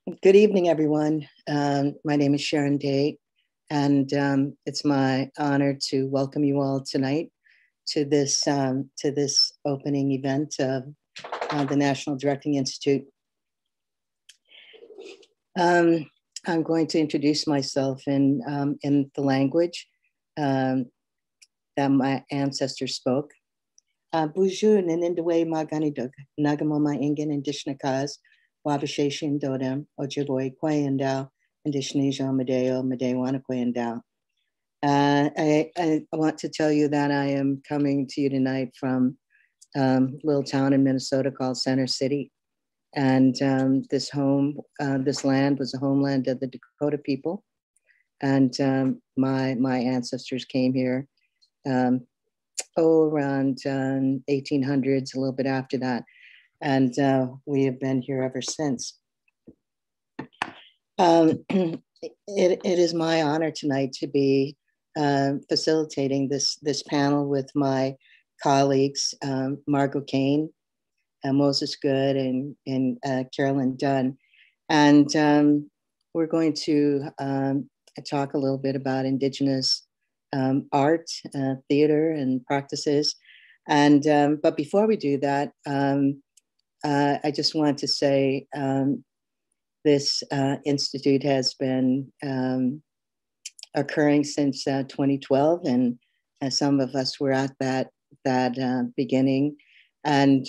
Good evening, everyone. My name is Sharon Day, and it's my honor to welcome you all tonight to this opening event of the National Directing Institute. I'm going to introduce myself in the language that my ancestors spoke. Bonjour, Ninindwe Maganidug, Nagamoma Ingen Indishnakas, Wabasheshin Dodem, Ojibwe Kwayandao, Indishnesia Medeo, Medewana Kwayandao. I want to tell you that I am coming to you tonight from a little town in Minnesota called Center City. And this land was a homeland of the Dakota people. And my ancestors came here around 1800s, a little bit after that. And we have been here ever since. It is my honor tonight to be facilitating this panel with my colleagues, Margot Kane, Moses Good, and Carolyn Dunn. And we're going to talk a little bit about Indigenous art, theater, and practices. And but before we do that, I just want to say this institute has been occurring since 2012, and some of us were at that beginning. And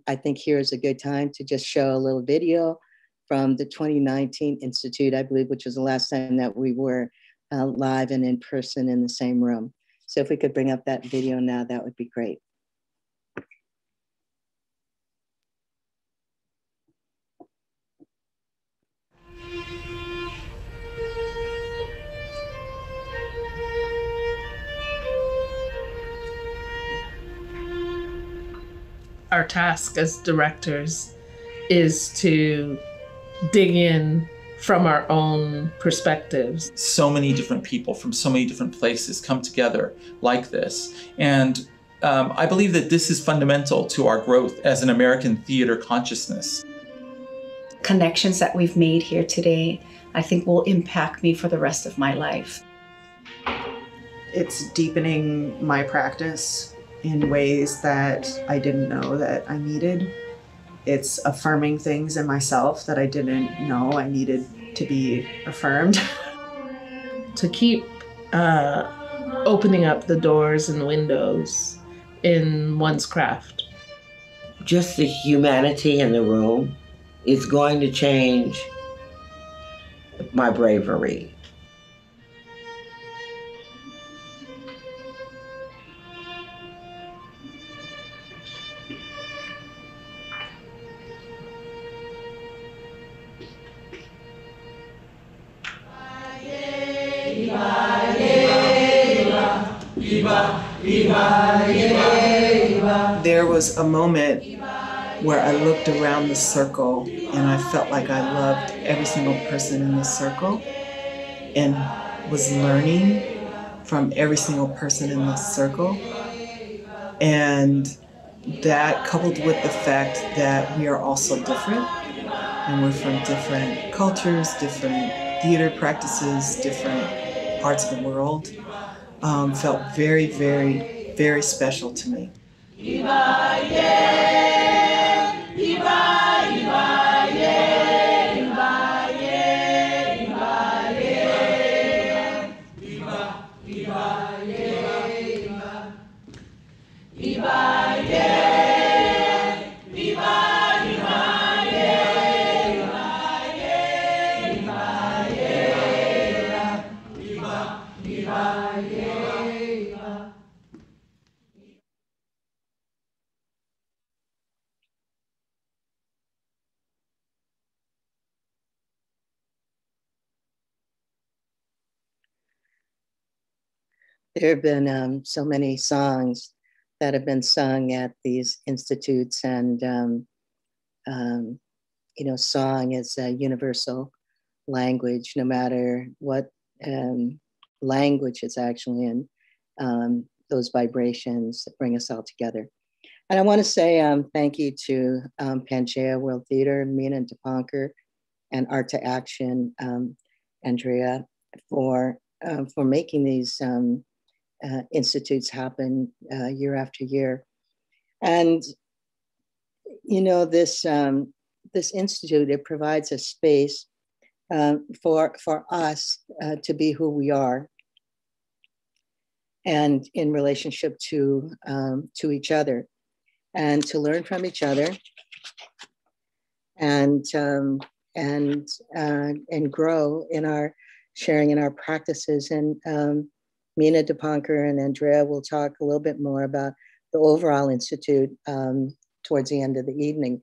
I think here's a good time to just show a little video from the 2019 Institute, I believe, which was the last time that we were live and in person in the same room. So if we could bring up that video now, that would be great. Our task as directors is to dig in from our own perspectives. So many different people from so many different places come together like this. And I believe that this is fundamental to our growth as an American theater consciousness. Connections that we've made here today, I think will impact me for the rest of my life. It's deepening my practice in ways that I didn't know that I needed. It's affirming things in myself that I didn't know I needed to be affirmed. To keep opening up the doors and windows in one's craft. Just the humanity in the room is going to change my bravery. There was a moment where I looked around the circle and I felt like I loved every single person in this circle and was learning from every single person in this circle. And that, coupled with the fact that we are also different and we're from different cultures, different theater practices, different parts of the world, felt very, very, very special to me. There have been so many songs that have been sung at these institutes, and you know, song is a universal language, no matter what language it's actually in. Those vibrations that bring us all together. And I want to say thank you to Pangea World Theater, Mina Deponker, and Art to Action, Andrea, for making these institutes happen year after year. And this institute, it provides a space for us to be who we are, and in relationship to each other, and to learn from each other, and grow in our sharing in our practices. And Mina Dipankar and Andrea will talk a little bit more about the overall institute towards the end of the evening.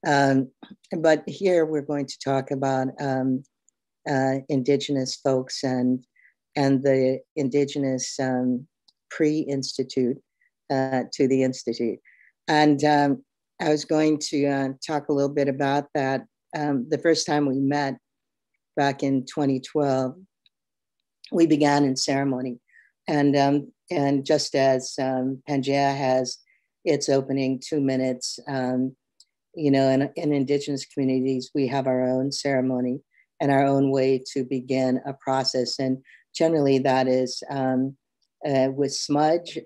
But here we're going to talk about Indigenous folks and the Indigenous pre-institute to the Institute. And I was going to talk a little bit about that. The first time we met back in 2012, we began in ceremony. And just as Pangea has its opening 2 minutes, in Indigenous communities, we have our own ceremony and our own way to begin a process. And generally that is with smudge,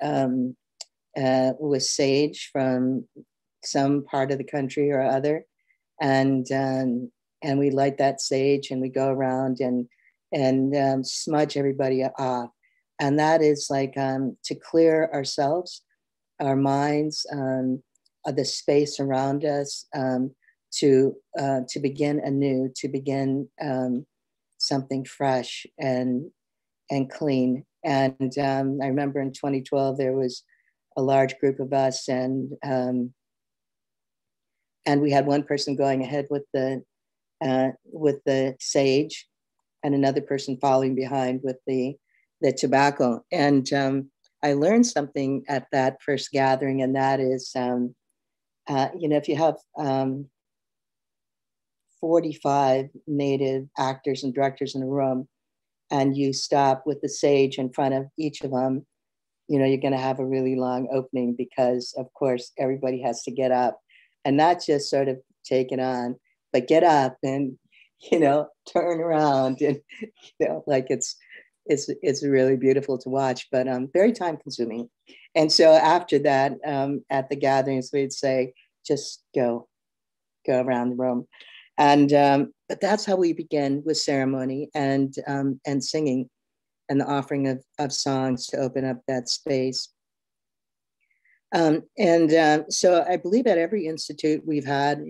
with sage from some part of the country or other. And we light that sage and we go around and smudge everybody off. And that is like to clear ourselves, our minds, the space around us, to begin anew, to begin something fresh and clean. And I remember in 2012 there was a large group of us, and we had one person going ahead with the sage, and another person following behind with the tobacco. And I learned something at that first gathering, and that is, if you have 45 Native actors and directors in a room, and you stop with the sage in front of each of them, you're going to have a really long opening, because of course everybody has to get up, and not just sort of take it on, but get up and turn around, and like it's really beautiful to watch, but very time consuming. And so after that, at the gatherings, we'd say, just go around the room. And but that's how we begin, with ceremony and singing, and the offering of songs to open up that space. So I believe at every institute we've had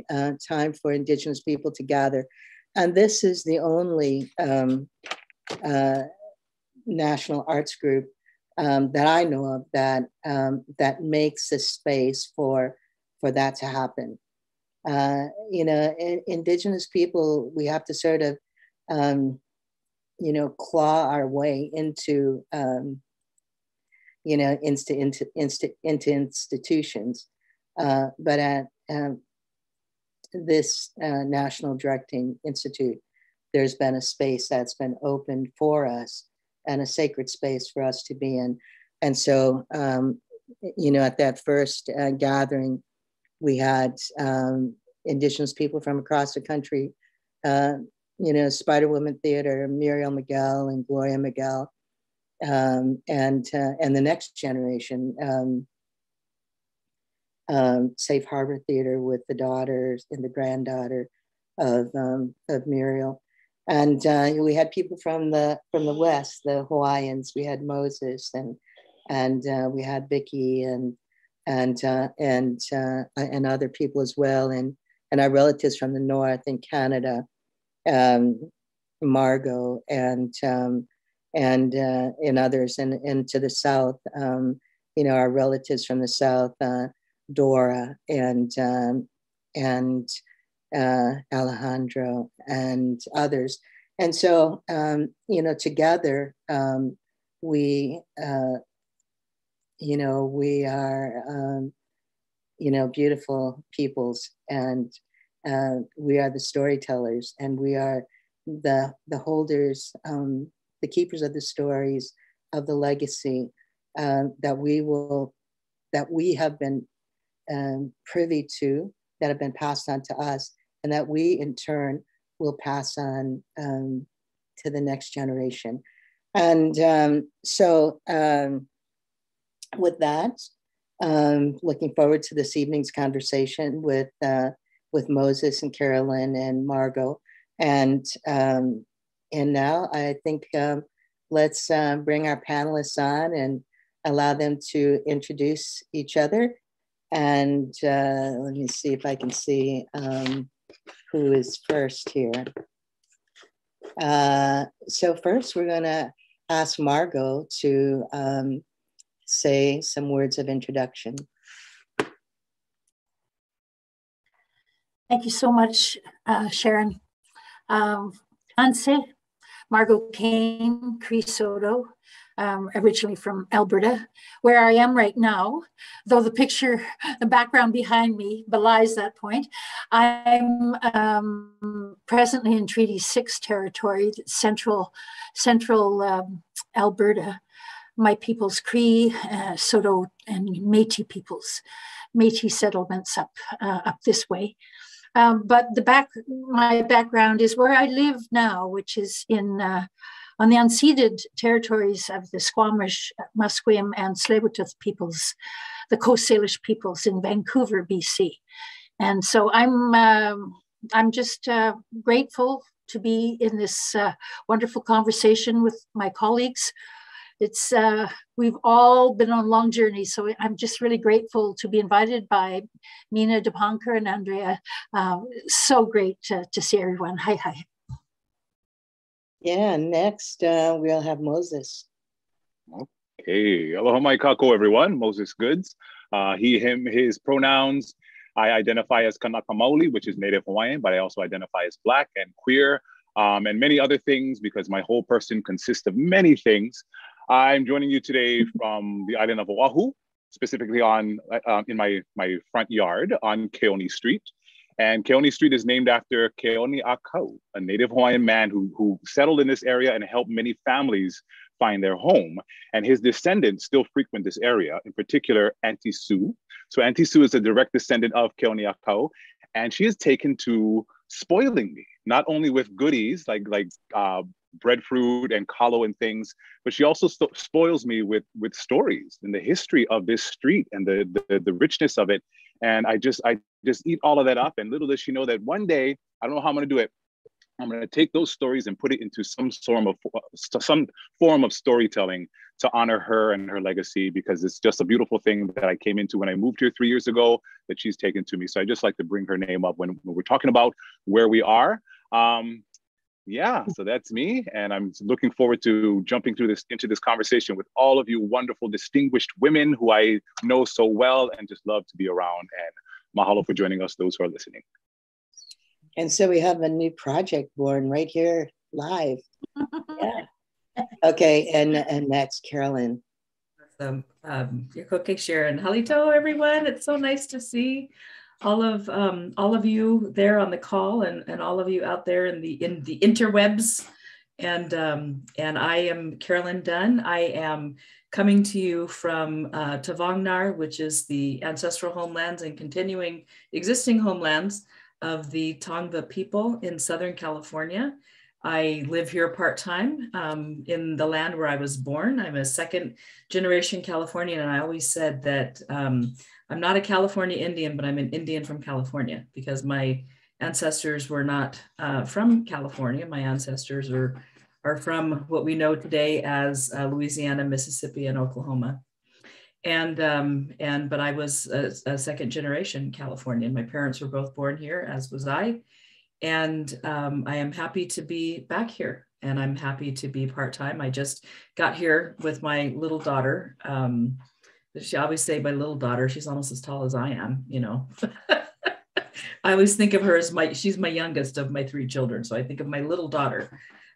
time for Indigenous people to gather. And this is the only national arts group that I know of that makes a space for that to happen. Indigenous people, we have to sort of, claw our way into, into institutions. But at this National Directing Institute, there's been a space that's been opened for us, and a sacred space for us to be in. And so, at that first gathering, we had Indigenous people from across the country, Spider Woman Theater, Muriel Miguel and Gloria Miguel, and the next generation, Safe Harbor Theater with the daughters and the granddaughter of Muriel. And we had people from the West, the Hawaiians. We had Moses, and we had Vicky and other people as well, and our relatives from the North in Canada, Margot, and others, and to the South, our relatives from the South, Dora and Alejandro and others. And so, together, we are, beautiful peoples, and we are the storytellers, and we are the holders, the keepers of the stories, of the legacy that we have been privy to, that have been passed on to us, and that we in turn we'll pass on to the next generation. And with that, looking forward to this evening's conversation with Moses and Carolyn and Margot. And now I think let's bring our panelists on and allow them to introduce each other. And let me see if I can see who is first here. So first we're gonna ask Margot to say some words of introduction. Thank you so much, Sharon. Anse, Margot Kane, Cree Soto, originally from Alberta, where I am right now, though the picture, the background behind me belies that point. I'm presently in Treaty 6 territory, central Alberta. My people's Cree, Soto, and Métis peoples, Métis settlements up this way. But my background is where I live now, which is on the unceded territories of the Squamish, Musqueam, and Tsleil-Waututh peoples, the Coast Salish peoples in Vancouver, BC. And so I'm just grateful to be in this wonderful conversation with my colleagues. It's we've all been on long journeys, so I'm just really grateful to be invited by Mina Debonker and Andrea. So great to see everyone. Hi. Yeah, next we'll have Moses. Okay, aloha mai kako, everyone. Moses Goods. He, him, his pronouns. I identify as Kanaka Maoli, which is Native Hawaiian, but I also identify as Black and queer and many other things because my whole person consists of many things. I'm joining you today from the island of Oahu, specifically in my front yard on Keone Street. And Keone Street is named after Keone Akau, a Native Hawaiian man who settled in this area and helped many families find their home. And his descendants still frequent this area, in particular, Auntie Sue. So Auntie Sue is a direct descendant of Keone Akau, and she is taken to spoiling me, not only with goodies like breadfruit and kalo and things, but she also spoils me with stories and the history of this street and the richness of it. And I just eat all of that up. And little does she know that one day, I don't know how I'm going to do it, I'm going to take those stories and put it into some form of storytelling to honor her and her legacy, because it's just a beautiful thing that I came into when I moved here 3 years ago that she's taken to me. So I just like to bring her name up when we're talking about where we are. Yeah, so that's me, and I'm looking forward to jumping into this conversation with all of you wonderful, distinguished women who I know so well and just love to be around. And mahalo for joining us, those who are listening. And so we have a new project born right here live. Yeah. Okay, and next, Carolyn. Your cookie, Sharon. Halito, everyone. It's so nice to see all of you there on the call and all of you out there in the interwebs. And I am Carolyn Dunn. I am coming to you from Tavongnar, which is the ancestral homelands and continuing existing homelands of the Tongva people in Southern California. I live here part-time in the land where I was born. I'm a second generation Californian, and I always said that I'm not a California Indian, but I'm an Indian from California, because my ancestors were not from California. My ancestors are from what we know today as Louisiana, Mississippi, and Oklahoma. But I was a second generation Californian. My parents were both born here, as was I. And I am happy to be back here, and I'm happy to be part-time. I just got here with my little daughter. She always say my little daughter, she's almost as tall as I am, you know. I always think of her as she's my youngest of my 3 children. So I think of my little daughter.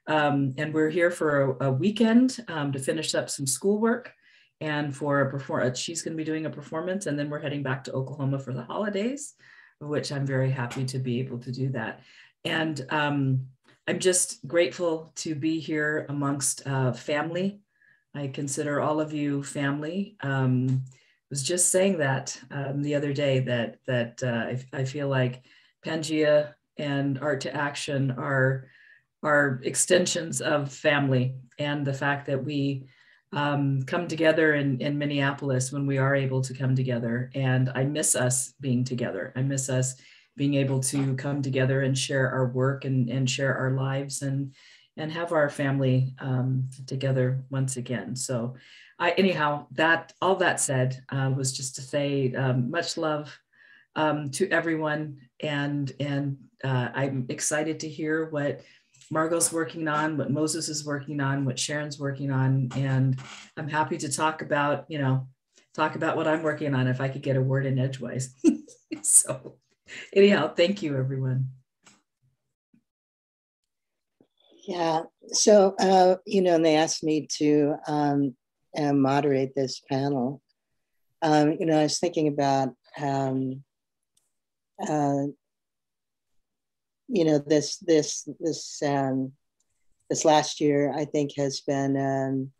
And we're here for a weekend to finish up some schoolwork and for a performance. She's going to be doing a performance, and then we're heading back to Oklahoma for the holidays, which I'm very happy to be able to do that. And I'm just grateful to be here amongst family. I consider all of you family. I was just saying that the other day that I feel like Pangea and Art to Action are extensions of family, and the fact that we come together in Minneapolis when we are able to come together. And I miss us being together. I miss us being able to come together and share our work and share our lives and have our family together once again. So anyhow, all that said was just to say much love to everyone. And I'm excited to hear what Margot's working on, what Moses is working on, what Sharon's working on. And I'm happy to talk about what I'm working on if I could get a word in edgewise. So anyhow, thank you, everyone. Yeah, so, and they asked me to moderate this panel. I was thinking about, this last year, I think, has been,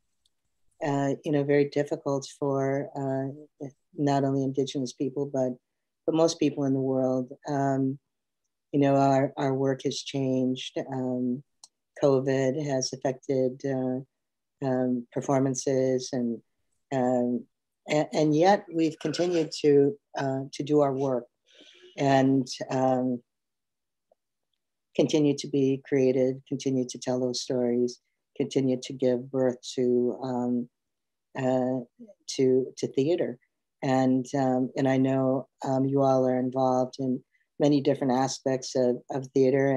very difficult for not only Indigenous people, but most people in the world. Our work has changed. COVID has affected performances, and yet we've continued to do our work and continue to be creative, continue to tell those stories, continue to give birth to theater. And I know you all are involved in many different aspects of theater,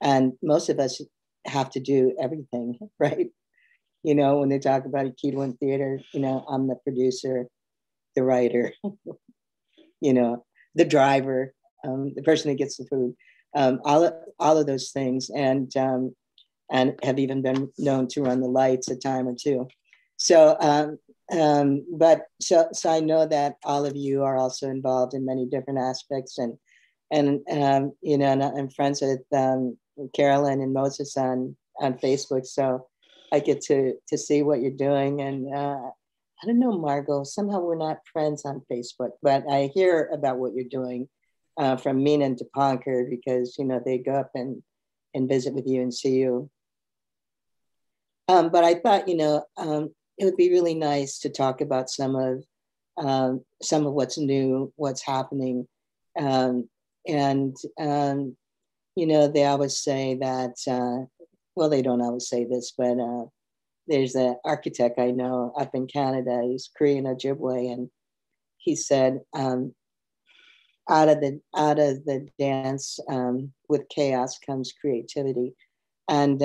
and most of us have to do everything, right? When they talk about Ikitluan Theater, I'm the producer, the writer, the driver, the person that gets the food, all of those things, and have even been known to run the lights a time or two. So, but I know that all of you are also involved in many different aspects, and I'm friends with Carolyn and Moses on Facebook, so I get to see what you're doing. And I don't know, Margot, somehow we're not friends on Facebook, but I hear about what you're doing from Mina and Dipankar, because they go up and visit with you and see you. But I thought it would be really nice to talk about some of what's new, what's happening, they always say that, well, they don't always say this, but there's an architect I know up in Canada, he's Korean Ojibwe, and he said, out of the dance with chaos comes creativity. And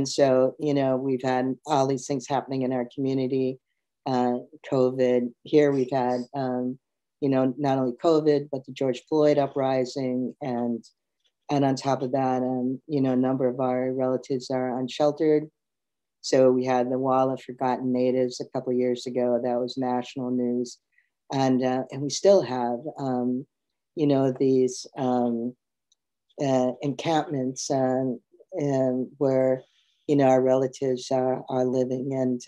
so, we've had all these things happening in our community, COVID. Here we've had, not only COVID, but the George Floyd uprising, and on top of that, a number of our relatives are unsheltered. So we had the Wall of Forgotten Natives a couple of years ago. That was national news, and we still have, these encampments where our relatives are living,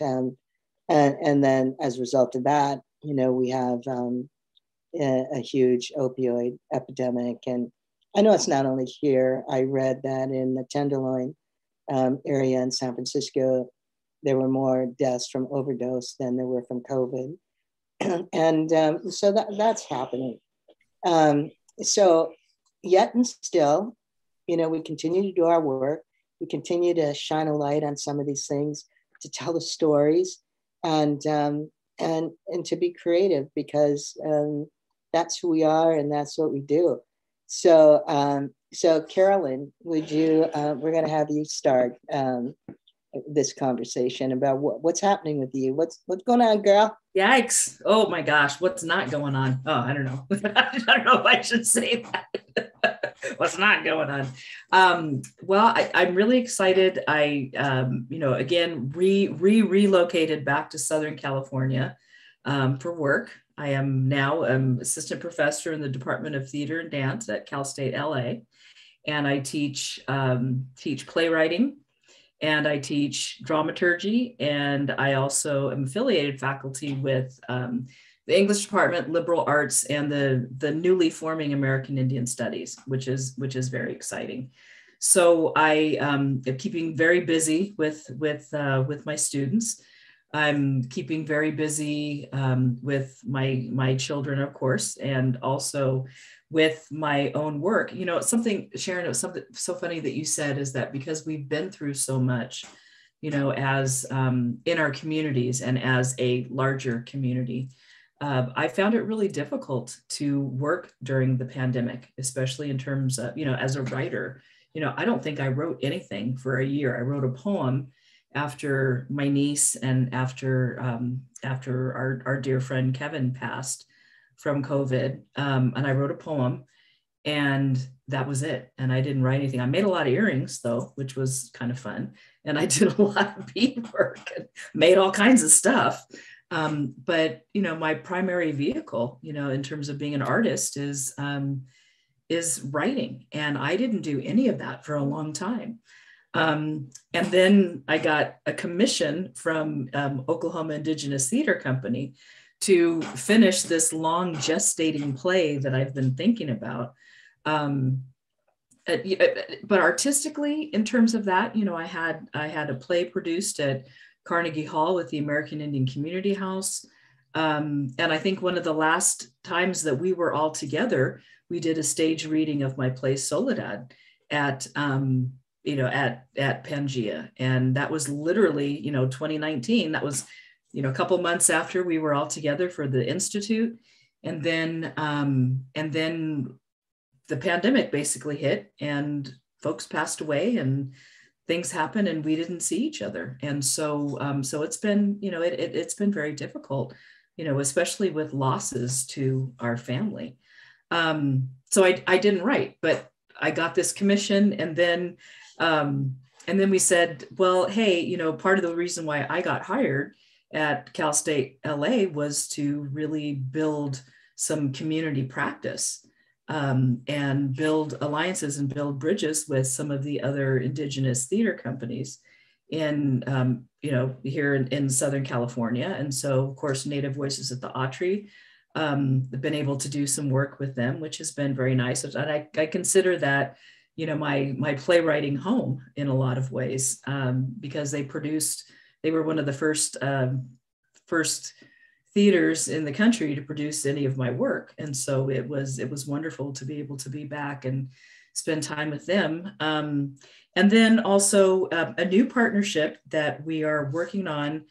and then as a result of that, we have a huge opioid epidemic. And I know it's not only here. I read that in the Tenderloin area in San Francisco, there were more deaths from overdose than there were from COVID. And so that's happening. So yet and still, we continue to do our work. We continue to shine a light on some of these things, to tell the stories, and to be creative, because that's who we are and that's what we do. So, Carolyn, would you? We're going to have you start this conversation about what's happening with you. What's going on, girl? Yikes! Oh my gosh, what's not going on? Oh, I don't know. I don't know if I should say that. What's not going on? Well, I'm really excited. I, again, relocated back to Southern California for work. I am now assistant professor in the Department of Theater and Dance at Cal State LA, and I teach playwriting, and I teach dramaturgy, and I also am affiliated faculty with the English department, liberal arts, and the newly forming American Indian Studies, which is very exciting. So I am keeping very busy with my students. I'm keeping very busy with my children, of course, and also with my own work. You know, something, Sharon, it was something so funny that you said is that because we've been through so much, you know, as in our communities and as a larger community, I found it really difficult to work during the pandemic, especially in terms of, you know, as a writer. You know, I don't think I wrote anything for a year. I wrote a poem after my niece and after our dear friend Kevin passed from COVID, and I wrote a poem, and that was it. And I didn't write anything. I made a lot of earrings though, which was kind of fun, and I did a lot of beadwork and made all kinds of stuff. But you know, my primary vehicle, you know, in terms of being an artist is writing, and I didn't do any of that for a long time. And then I got a commission from Oklahoma Indigenous Theater Company to finish this long gestating play that I've been thinking about. But artistically, in terms of that, you know, I had a play produced at Carnegie Hall with the American Indian Community House. And I think one of the last times that we were all together, we did a stage reading of my play Soledad at you know, at Pangea. And that was literally, you know, 2019. That was, you know, a couple months after we were all together for the Institute. And then the pandemic basically hit, and folks passed away, and things happened, and we didn't see each other. And so, so it's been, you know, it's been very difficult, you know, especially with losses to our family. So I didn't write, but I got this commission, and then we said, well, hey, you know, part of the reason why I got hired at Cal State LA was to really build some community practice, and build alliances and build bridges with some of the other Indigenous theater companies in, you know, here in Southern California. And so, of course, Native Voices at the Autry, I've been able to do some work with them, which has been very nice. And I consider that, you know, my playwriting home in a lot of ways, because they were one of the first theaters in the country to produce any of my work. And so it was wonderful to be able to be back and spend time with them. And then also a new partnership that we are working on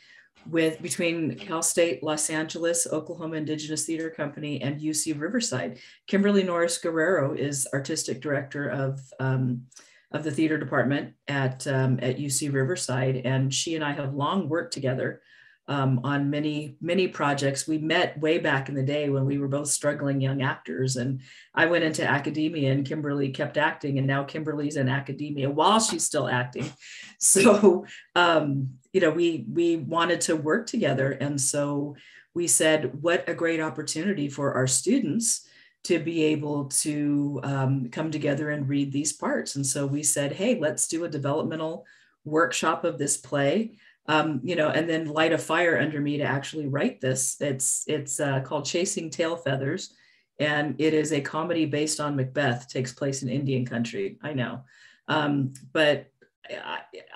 between Cal State Los Angeles, Oklahoma Indigenous Theater Company, and UC Riverside. Kimberly Norris Guerrero is artistic director of the theater department at UC Riverside, and she and I have long worked together on many projects. We met way back in the day when we were both struggling young actors, and I went into academia and Kimberly kept acting, and now Kimberly's in academia while she's still acting. So, you know, we wanted to work together. And so we said, what a great opportunity for our students to be able to come together and read these parts. And so we said, hey, let's do a developmental workshop of this play. You know, and then light a fire under me to actually write this. It's called Chasing Tail Feathers, and it is a comedy based on Macbeth. Takes place in Indian country. I know, but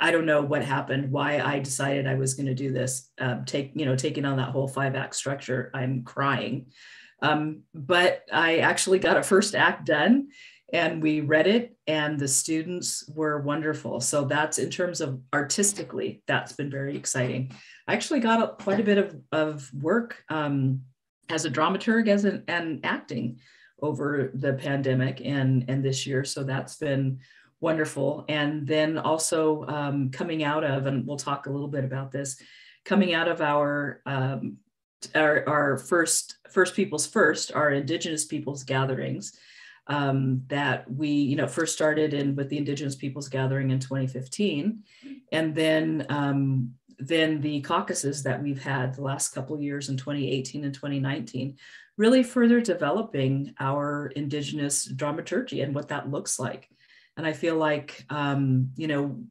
I don't know what happened. Why I decided I was going to do this. Taking on that whole 5-act structure. I'm crying, but I actually got a first act done. And we read it, and the students were wonderful. So that's, in terms of artistically, that's been very exciting. I actually got quite a bit of work as a dramaturg and acting over the pandemic and this year. So that's been wonderful. And then also coming out of, and we'll talk a little bit about this, coming out of our first People's First, our Indigenous Peoples gatherings, that we, you know, first started with the Indigenous Peoples Gathering in 2015, and then the caucuses that we've had the last couple of years in 2018 and 2019, really further developing our Indigenous dramaturgy and what that looks like. And I feel like, you know,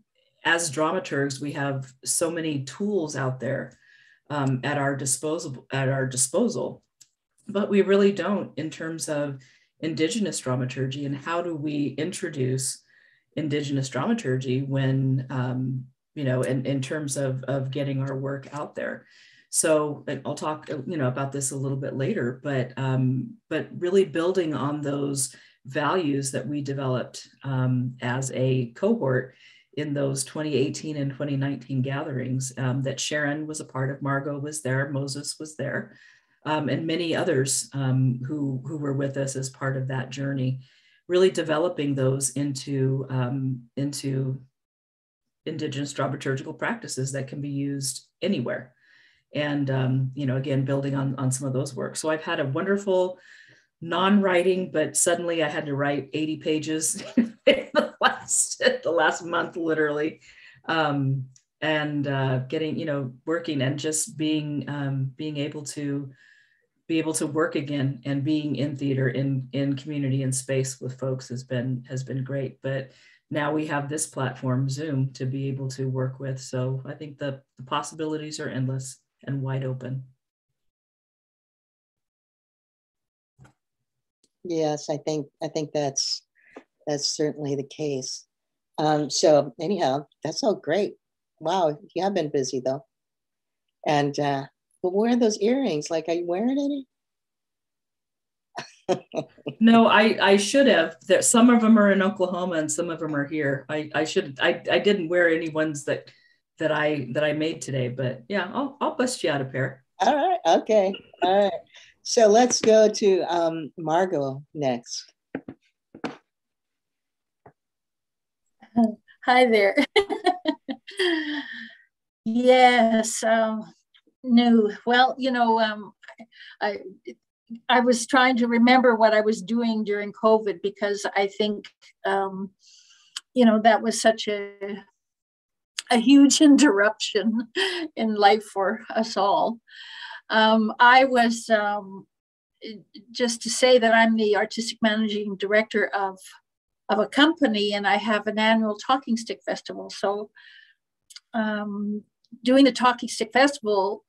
as dramaturgs, we have so many tools out there at our disposal. but we really don't in terms of Indigenous dramaturgy. And how do we introduce Indigenous dramaturgy when, you know, in terms of getting our work out there? So I'll talk, you know, about this a little bit later, but really building on those values that we developed as a cohort in those 2018 and 2019 gatherings that Sharon was a part of, Margot was there, Moses was there, and many others who were with us as part of that journey, really developing those into Indigenous dramaturgical practices that can be used anywhere. And, you know, again, building on some of those works. So I've had a wonderful non-writing, but suddenly I had to write 80 pages in the last month, literally, and getting, you know, working and just being able to work again and being in theater, in community and space with folks has been great. But now we have this platform, Zoom, to be able to work with. So I think the possibilities are endless and wide open. Yes, I think that's certainly the case. So anyhow, that's all great. Wow, you have been busy though. And but where are those earrings? Like, are you wearing any? No, I should have. Some of them are in Oklahoma and some of them are here. I didn't wear any ones that I made today, but yeah, I'll bust you out a pair. All right, okay, all right. So let's go to Margot next. Hi there. Yes, no. Well, you know, I was trying to remember what I was doing during COVID, because I think, you know, that was such a huge interruption in life for us all. I was, just to say that I'm the artistic managing director of a company, and I have an annual Talking Stick Festival. So doing the Talking Stick Festival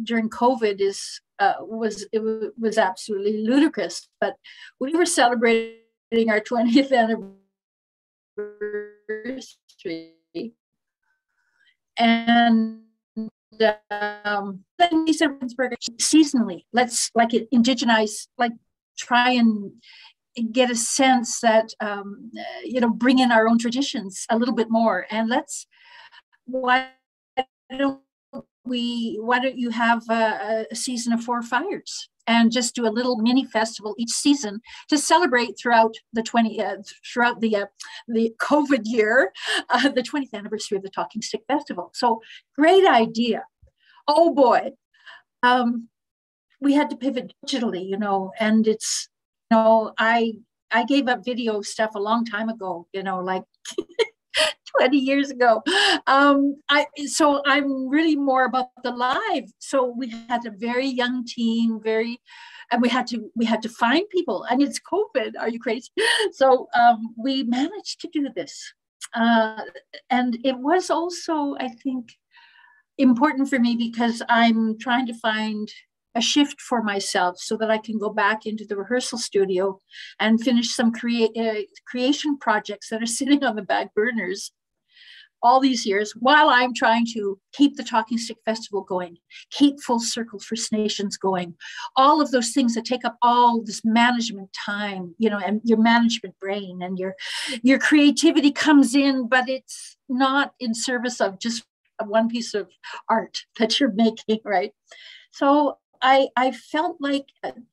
during COVID was absolutely ludicrous, but we were celebrating our 20th anniversary. And then we said, seasonally, let's like it indigenize, like try and get a sense that, you know, bring in our own traditions a little bit more. And why don't you have a season of 4 fires and just do a little mini festival each season to celebrate throughout the COVID year, the 20th anniversary of the Talking Stick Festival. So great idea. Oh boy, we had to pivot digitally, you know, and it's, you know, I video stuff a long time ago, you know, like 20 years ago. So I'm really more about the live. So we had a very young team, and we had to find people, and it's COVID. Are you crazy? So we managed to do this. And it was also, I think, important for me because I'm trying to find a shift for myself so that I can go back into the rehearsal studio and finish some creation projects that are sitting on the back burners all these years while I'm trying to keep the Talking Stick Festival going, keep Full Circle First Nations going, all of those things that take up all this management time, you know, and your management brain and your creativity comes in, but it's not in service of just one piece of art that you're making, right? So I felt like,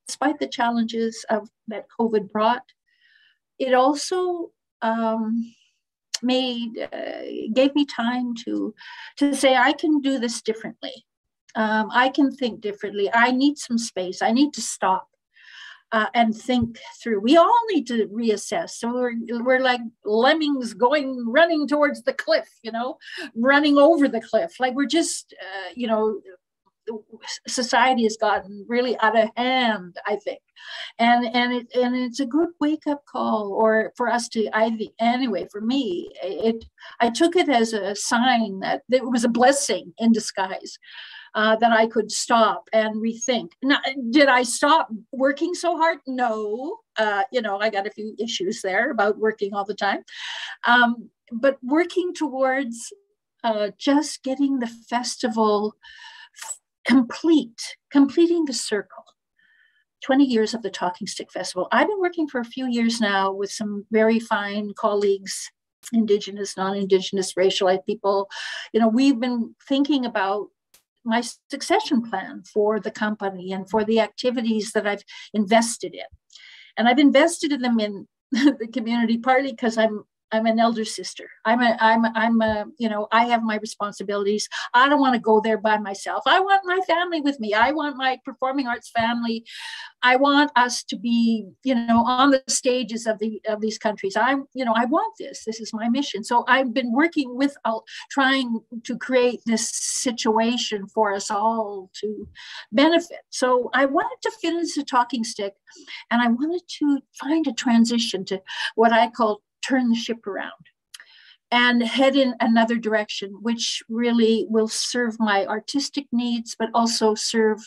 despite the challenges that COVID brought, it also gave me time to say, I can do this differently. I can think differently. I need some space. I need to stop and think through. We all need to reassess. So we're like lemmings running towards the cliff, you know, running over the cliff. Like we're just, you know, society has gotten really out of hand, I think. And it's a good wake-up call, or for us to, anyway, for me, I took it as a sign that it was a blessing in disguise. That I could stop and rethink. Now, did I stop working so hard? No. I got a few issues there about working all the time. But working towards just getting the festival completing the circle. 20 years of the Talking Stick Festival. I've been working for a few years now with some very fine colleagues, Indigenous, non-Indigenous, racialized people. We've been thinking about my succession plan for the company and for the activities that I've invested in. And I've invested in them in the community, partly because I'm an elder sister. I have my responsibilities. I don't want to go there by myself. I want my family with me. I want my performing arts family. I want us to be, on the stages of these countries. I want this. This is my mission. So I've been working with, trying to create this situation for us all to benefit. So I wanted to finish the Talking Stick, and I wanted to find a transition to what I call turn the ship around and head in another direction, which really will serve my artistic needs, but also serve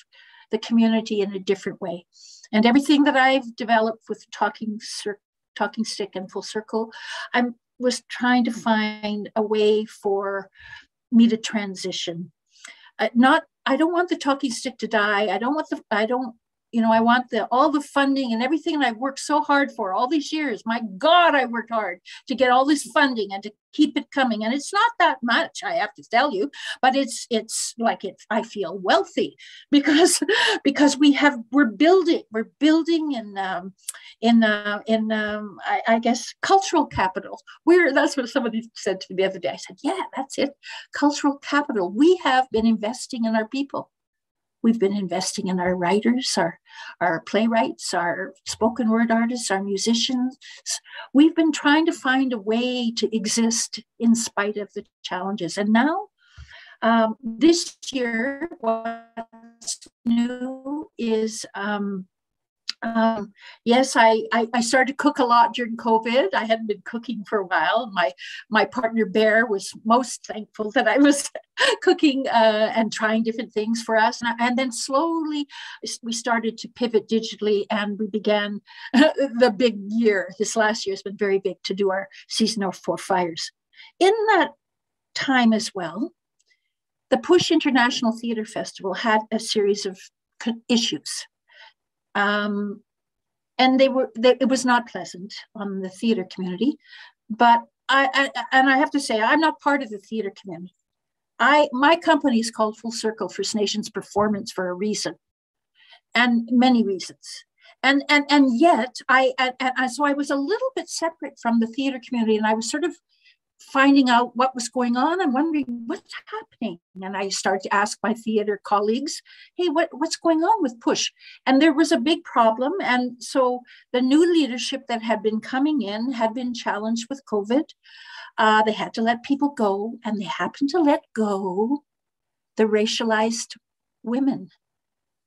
the community in a different way. And everything that I've developed with Talking Stick and Full Circle, I was trying to find a way for me to transition. I don't want the Talking Stick to die. I want all the funding and everything that I've worked so hard for all these years. My God, I worked hard to get all this funding and to keep it coming. And it's not that much, I have to tell you, but it's like I feel wealthy because we're building in I guess cultural capital. That's what somebody said to me the other day. I said, yeah, that's it. Cultural capital. We have been investing in our people. We've been investing in our writers, our playwrights, our spoken word artists, our musicians. We've been trying to find a way to exist in spite of the challenges. And now, this year, what's new is, yes, I started to cook a lot during COVID. I hadn't been cooking for a while. My partner Bear was most thankful that I was cooking and trying different things for us. And then slowly we started to pivot digitally, and we began the big year. This last year has been very big to do our Season of Four Fires. In that time as well, the Push International Theatre Festival had a series of issues. And it was not pleasant on the theater community, but I have to say, I'm not part of the theater community. My company is called Full Circle First Nations Performance for a reason, and many reasons. And yet so I was a little bit separate from the theater community, and I was sort of finding out what was going on and wondering what's happening. And I started to ask my theater colleagues, hey, what's going on with Push? And there was a big problem. And so the new leadership that had been coming in had been challenged with COVID. They had to let people go, and they happened to let go the racialized women,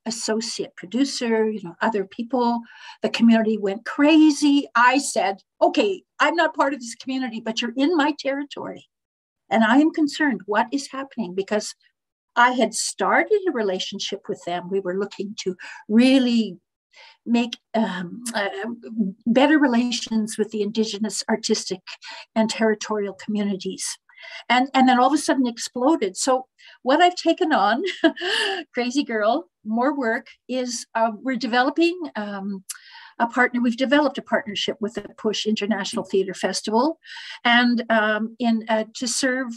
associate producer, other people. The community went crazy. I said, okay, I'm not part of this community, but you're in my territory. And I am concerned what is happening, because I had started a relationship with them. We were looking to really make better relations with the Indigenous artistic and territorial communities. And then all of a sudden exploded. So what I've taken on, crazy girl, more work, is we're developing we've developed a partnership with the Push International Theatre Festival, and to serve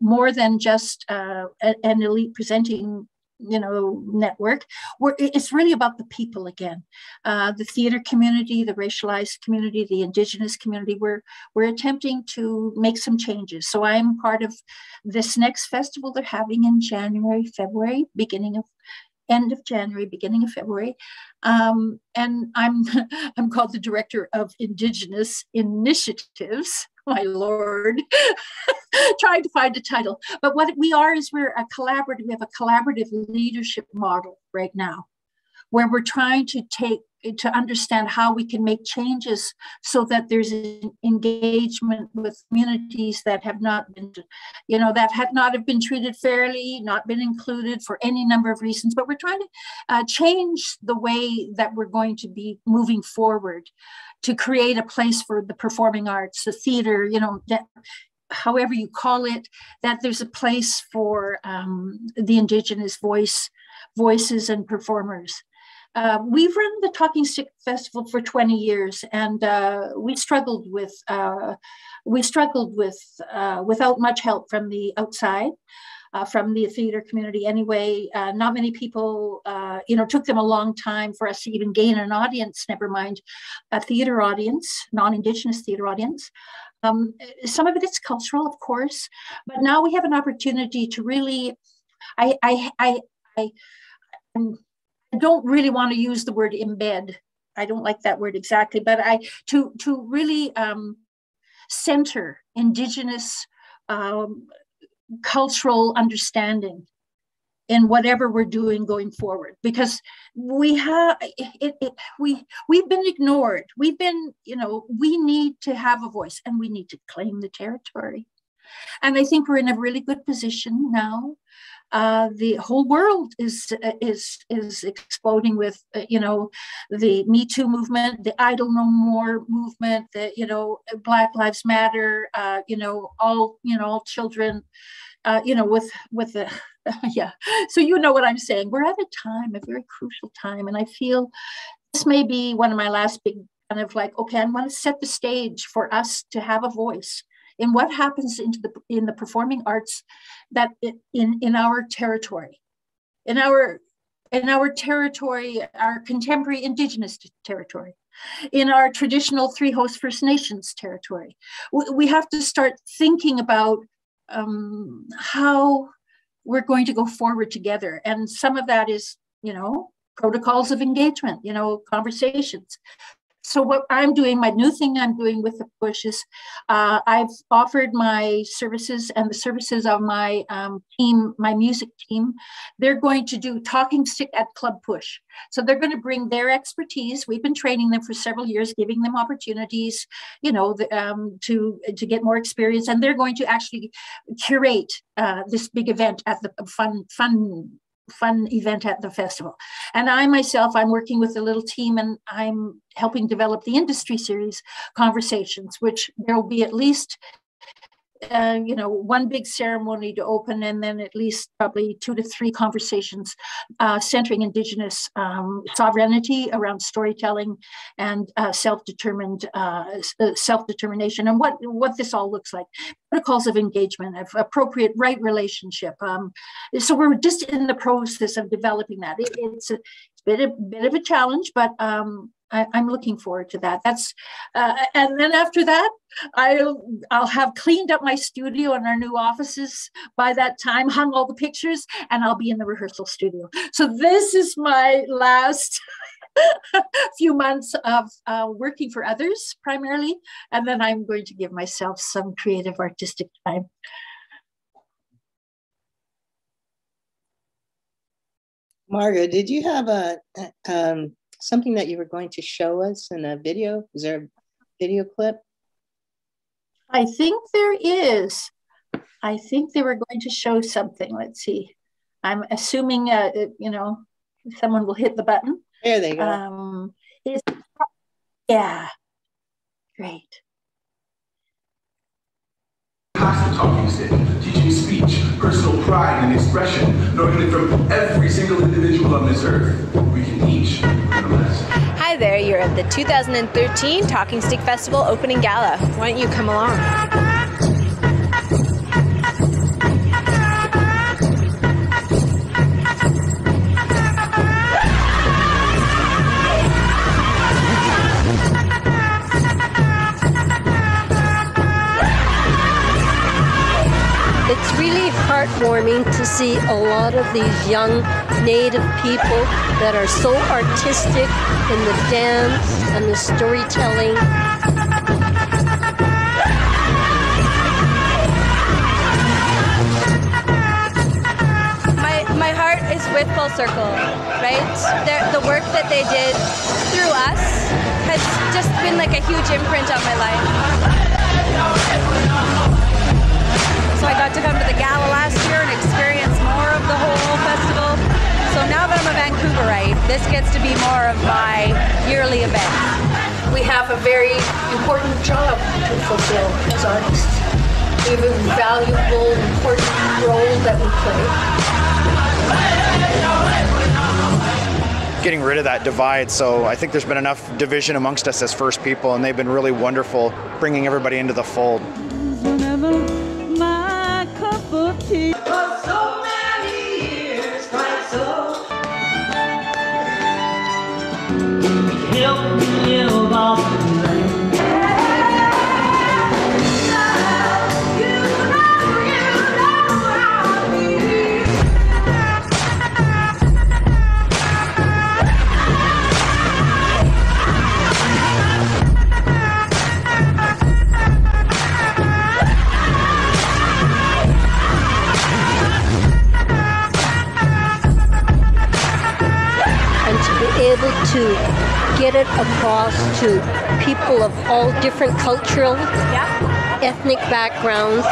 more than just an elite presenting network. It's really about the people again, the theater community, the racialized community, the Indigenous community. We're attempting to make some changes. So I'm part of this next festival they're having in January, February, end of January, beginning of February. And I'm called the Director of Indigenous Initiatives, my Lord, trying to find a title. But what we are is we have a collaborative leadership model right now, where we're trying to understand how we can make changes so that there's an engagement with communities that have not been, that have not have been treated fairly, not been included for any number of reasons. But we're trying to change the way that we're going to be moving forward to create a place for the performing arts, the theater, however you call it, that there's a place for the Indigenous voices and performers. We've run the Talking Stick Festival for 20 years, and we struggled with without much help from the outside, from the theater community anyway. Not many people, took them a long time for us to even gain an audience, never mind a theater audience, non-Indigenous theater audience. Some of it is cultural, of course, but now we have an opportunity to really, I don't really want to use the word embed. I don't like that word exactly, but to really center Indigenous cultural understanding in whatever we're doing going forward, because we've been ignored. We've been, we need to have a voice, and we need to claim the territory. And I think we're in a really good position now. The whole world is exploding with the Me Too movement, the Idle No More movement, the Black Lives Matter, all children, with the yeah. So what I'm saying. We're at a very crucial time, and I feel this may be one of my last big kind of like, okay, I want to set the stage for us to have a voice in what happens in the performing arts, that in our territory, in our territory, our contemporary Indigenous territory, in our traditional three-host First Nations territory. We have to start thinking about how we're going to go forward together, and some of that is protocols of engagement, conversations. So what I'm doing, my new thing I'm doing with the Push is I've offered my services and the services of my team, my music team. They're going to do Talking Stick at Club Push. So they're going to bring their expertise. We've been training them for several years, giving them opportunities, to get more experience. And they're going to actually curate this big event at the fun event at the festival. And I myself, I'm working with a little team, and I'm helping develop the industry series conversations, which there will be at least one big ceremony to open, and then at least probably 2 to 3 conversations centering Indigenous sovereignty around storytelling and self-determination, and what this all looks like. Protocols of engagement, of appropriate right relationship. So we're just in the process of developing that. It's a bit of a challenge, but I'm looking forward to that. That's and then after that, I'll have cleaned up my studio and our new offices by that time, hung all the pictures, and I'll be in the rehearsal studio. So this is my last few months of working for others primarily, and then I'm going to give myself some creative artistic time. Margo, did you have something that you were going to show us in a video? Is there a video clip? I think there is. I think they were going to show something. Let's see. I'm assuming, someone will hit the button. There they go. Yeah, great. Talking Stick, teaching speech, personal pride and expression, knowing that from every single individual on this earth, we can each learn a lesson. Hi there, you're at the 2013 Talking Stick Festival opening gala. Why don't you come along? It's really heartwarming to see a lot of these young Native people that are so artistic in the dance and the storytelling. with Full Circle, right? The work that they did through us has just been like a huge imprint on my life. So I got to come to the gala last year and experience more of the whole festival. So now that I'm a Vancouverite, this gets to be more of my yearly event. We have a very important job to fulfill as artists. We have a valuable, important role that we play. Getting rid of that divide, so I think there's been enough division amongst us as First People, and they've been really wonderful bringing everybody into the fold. Able to get it across to people of all different cultural, ethnic backgrounds,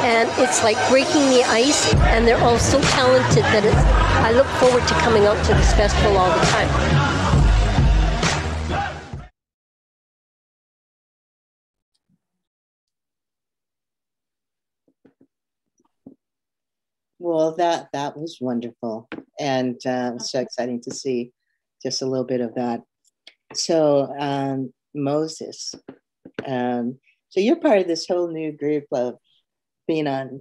and it's like breaking the ice, and they're all so talented that I look forward to coming out to this festival all the time. Well, that was wonderful, and so exciting to see just a little bit of that. So Moses, so you're part of this whole new group of being on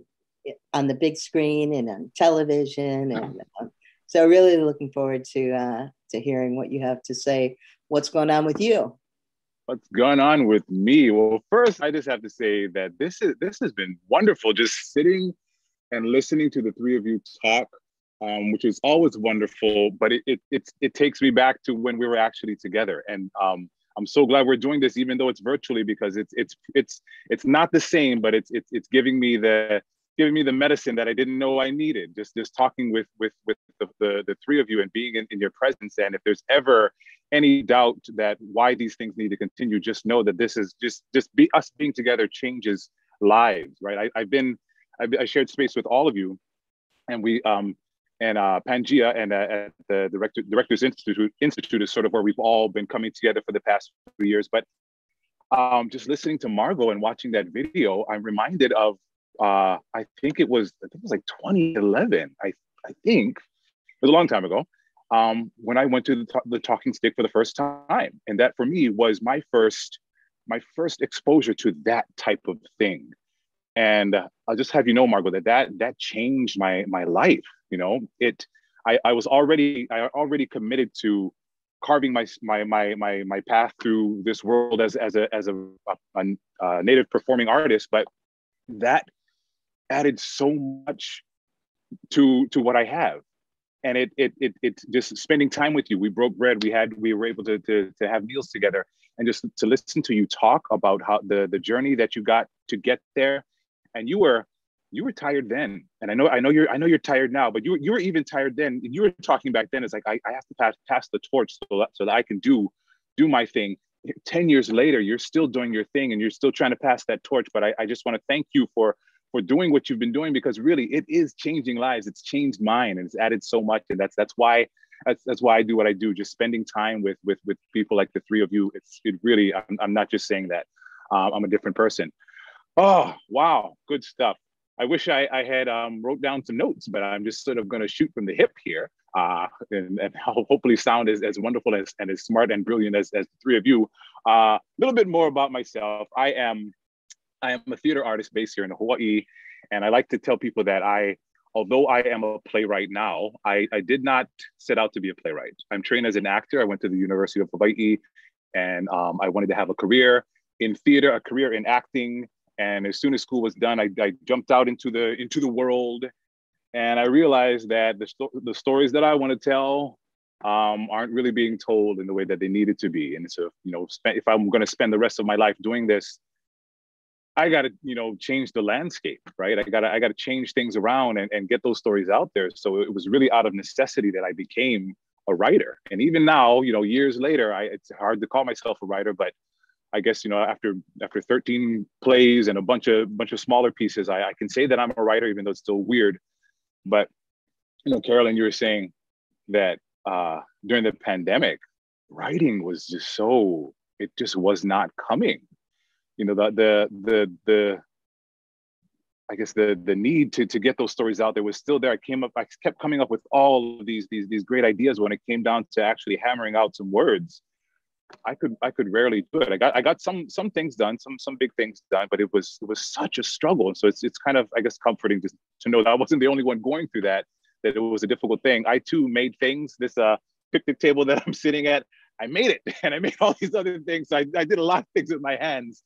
the big screen and on television, and so really looking forward to hearing what you have to say. What's going on with you? What's going on with me? Well, first, I just have to say that this has been wonderful, just sitting and listening to the three of you talk. Which is always wonderful, but it takes me back to when we were actually together, and I'm so glad we're doing this, even though it's virtually, because it's not the same, but it's giving me the medicine that I didn't know I needed. Just talking with the three of you and being in your presence, and if there's ever any doubt that why these things need to continue, just know that this is us being together changes lives, right? I shared space with all of you, and we and Pangea and at the Directors Institute is sort of where we've all been coming together for the past few years. But just listening to Margot and watching that video, I'm reminded of I think it was like 2011. I think it was a long time ago when I went to the Talking Stick for the first time, and that for me was my first exposure to that type of thing. And I'll just have you know, Margot, that changed my life. You know, I already committed to carving my path through this world as a native performing artist, but that added so much to what I have. And it just spending time with you. We broke bread. We were able to have meals together, and just to listen to you talk about how the journey that you got to get there. And you were tired then, and I know you're tired now, but you were even tired then. And you were talking back then. It's like I have to pass the torch so that I can do my thing. 10 years later, you're still doing your thing, and you're still trying to pass that torch. But I just want to thank you for doing what you've been doing, because really it is changing lives. It's changed mine, and it's added so much. And that's why I do what I do. Just spending time with people like the three of you. It really. I'm not just saying that. I'm a different person. Oh, wow. Good stuff. I wish I had wrote down some notes, but I'm just sort of going to shoot from the hip here, and I'll hopefully sound as wonderful and as smart and brilliant as the three of you. A little bit more about myself. I am a theater artist based here in Hawaii, and I like to tell people that although I am a playwright now, I did not set out to be a playwright. I'm trained as an actor. I went to the University of Hawaii, and I wanted to have a career in theater, a career in acting. And as soon as school was done, I jumped out into the world, and I realized that the stories that I want to tell aren't really being told in the way that they needed to be. And so, if I'm going to spend the rest of my life doing this, I got to, change the landscape, right? I got to change things around and get those stories out there. So it was really out of necessity that I became a writer. And even now, years later, it's hard to call myself a writer, but I guess, after 13 plays and a bunch of smaller pieces, I can say that I'm a writer, even though it's still weird. But, Carolyn, you were saying that during the pandemic, writing was just it just was not coming. I guess the need to get those stories out there was still there. I kept coming up with all of these great ideas. When it came down to actually hammering out some words, I could rarely do it. I got some things done, some big things done, but it was such a struggle. And so it's kind of, I guess, comforting to know that I wasn't the only one going through that it was a difficult thing. I too made things. This picnic table that I'm sitting at, I made it, and I made all these other things. So I did a lot of things with my hands.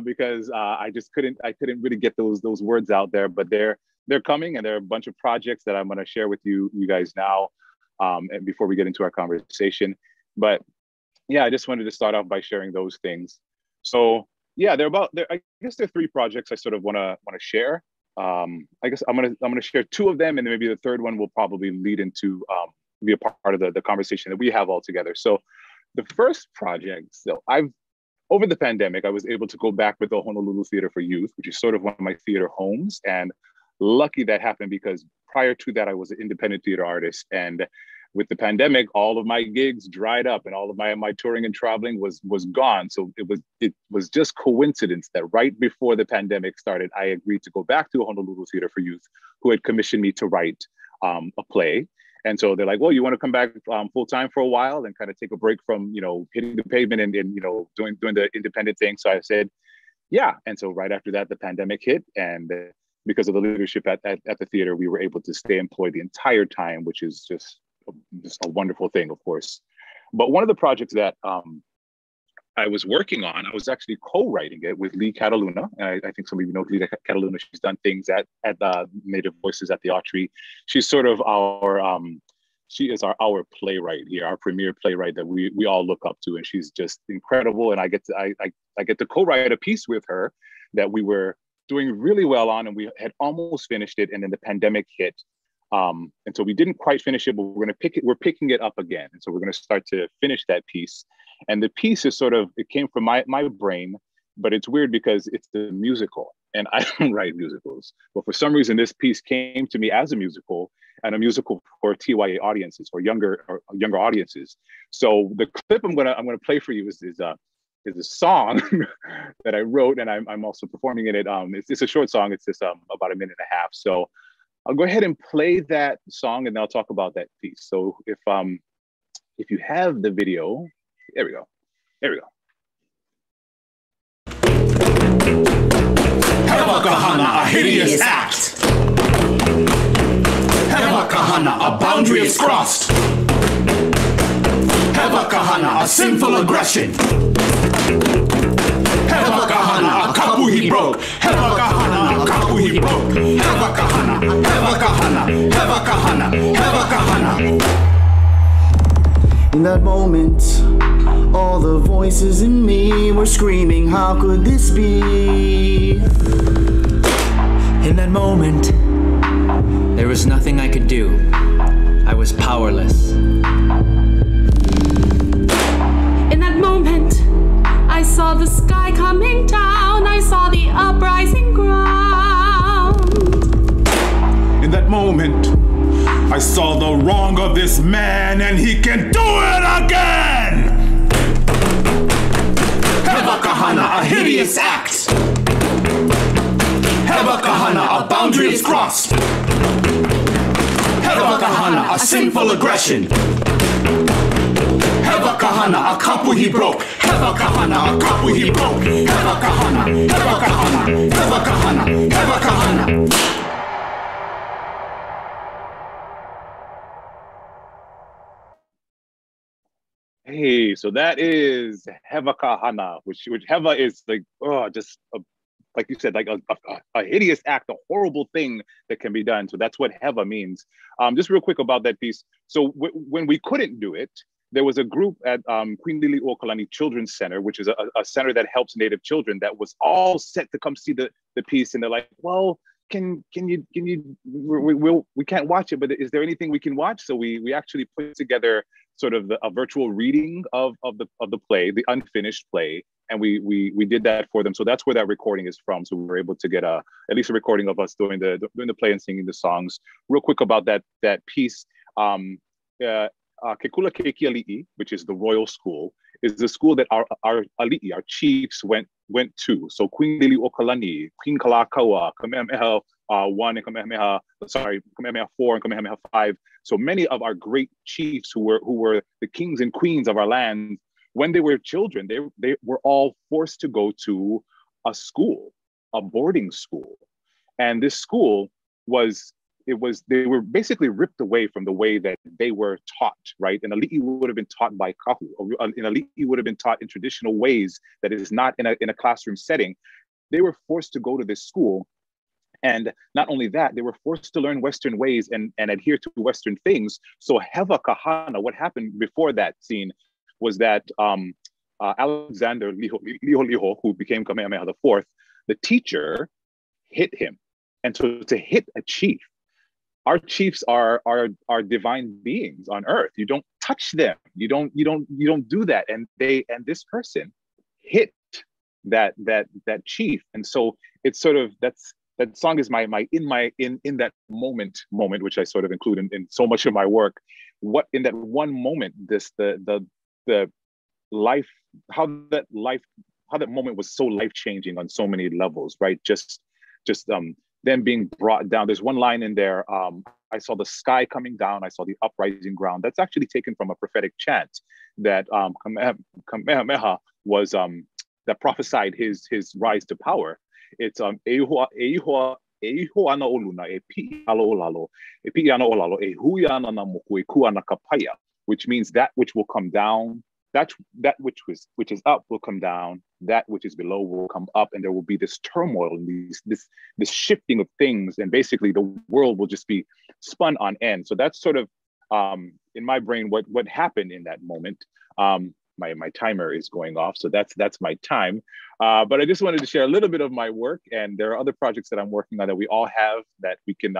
Because I couldn't really get those words out there, but they're coming, and there are a bunch of projects that I'm going to share with you guys now, and before we get into our conversation. But yeah, I just wanted to start off by sharing those things. So yeah, I guess there are 3 projects I sort of want to share. I guess I'm gonna share 2 of them, and then maybe the third one will probably lead into be a part of the conversation that we have all together. So the first project, over the pandemic, I was able to go back with the Honolulu Theater for Youth, which is sort of one of my theater homes. And lucky that happened, because prior to that, I was an independent theater artist. And with the pandemic, all of my gigs dried up, and all of my touring and traveling was gone. So it was just coincidence that right before the pandemic started, I agreed to go back to Honolulu Theater for Youth, who had commissioned me to write a play. And so they're like, well, you want to come back full time for a while and kind of take a break from, hitting the pavement and doing the independent thing. So I said, yeah. And so right after that, the pandemic hit. And because of the leadership at the theater, we were able to stay employed the entire time, which is just a wonderful thing, of course. But one of the projects that I was working on, I was actually co-writing it with Lee Cataluna. And I think some of you know Lee Cataluna. She's done things at Native Voices at the Autry. She's sort of she is our playwright here, our premier playwright that we all look up to, and she's just incredible. And I get to co-write a piece with her that we were doing really well on, and we had almost finished it, and then the pandemic hit. And so we didn't quite finish it, but we're picking it up again. And so we're going to start to finish that piece. And the piece is it came from my brain, but it's weird because it's a musical, and I don't write musicals. But for some reason, this piece came to me as a musical, and a musical for TYA audiences, or younger audiences. So the clip I'm gonna play for you is a song that I wrote, and I'm also performing in it. It's a short song. It's just about a minute and a half. So I'll go ahead and play that song, and then I'll talk about that piece. So if you have the video, there we go. Hewa Kahana, a hideous act. Hewa Kahana, a boundary is crossed. Hewa Kahana, a sinful aggression. Hewa Kahana, a kapu he broke. Hewa Kahana, a kapu he broke. Hewa Kahana, Hewa Kahana, Hewa Kahana, Hewa Kahana. In that moment, all the voices in me were screaming, how could this be? In that moment, there was nothing I could do. I was powerless. In that moment, I saw the sky coming down. I saw the uprising ground. In that moment, I saw the wrong of this man, and he can do it again! Hewa Kahana, a hideous act. Hewa Kahana, a boundary is crossed. Hewa Kahana, a sinful aggression. Hewa Kahana, a kapu he broke. Hewa Kahana, a kapu he broke. Hewa Kahana, Hewa Kahana, Hewa Kahana, Hewa Kahana. Hey, so that is Hewa Kahana, which Hewa is like, like you said, like a hideous act, a horrible thing that can be done. So that's what Hewa means. Just real quick about that piece. So when we couldn't do it, there was a group at Queen Liliuokalani Children's Center, which is a center that helps Native children, that was all set to come see the piece. And they're like, well, can you, we can't watch it, but is there anything we can watch? So we actually put together sort of a virtual reading of the play, the unfinished play. And we did that for them. So that's where that recording is from. So we were able to get at least a recording of us doing the play and singing the songs. Real quick about that piece. Kekula Keiki Ali'i, which is the royal school, is the school that our ali'i, our chiefs, went to. So Queen Liliuokalani, Queen Kalakaua, Kamehameha 1 and Kamehameha 4 and Kamehameha 5. So many of our great chiefs who were the kings and queens of our land, when they were children, they were all forced to go to a school, a boarding school. And this school they were basically ripped away from the way that they were taught, right? And ali'i would have been taught by kahu, or an ali'i would have been taught in traditional ways that is not in a classroom setting. They were forced to go to this school. And not only that, they were forced to learn Western ways and adhere to Western things. So Hewa Kahana, what happened before that scene was that Alexander Liholiho, who became Kamehameha IV, the teacher hit him. And so to hit a chief, our chiefs are divine beings on earth. You don't touch them. You don't do that. And this person hit that chief. And so it's sort of that song is my in that moment, which I sort of include in so much of my work. What in that one moment, the life, how that moment was so life-changing on so many levels, right? Just them being brought down. There's one line in there, I saw the sky coming down, I saw the uprising ground. That's actually taken from a prophetic chant that Kamehameha was, that prophesied his rise to power. It's Ehua ana oluna, e pi alo olalo, e pi ana olalo, e hui ana na moku, e ku ana kapaya, which means that which will come down, that which is up will come down, that which is below will come up, and there will be this turmoil and this shifting of things, and basically the world will just be spun on end. So that's sort of in my brain what happened in that moment. My timer is going off, so that's my time. But I just wanted to share a little bit of my work, and there are other projects that I'm working on that we all have that we can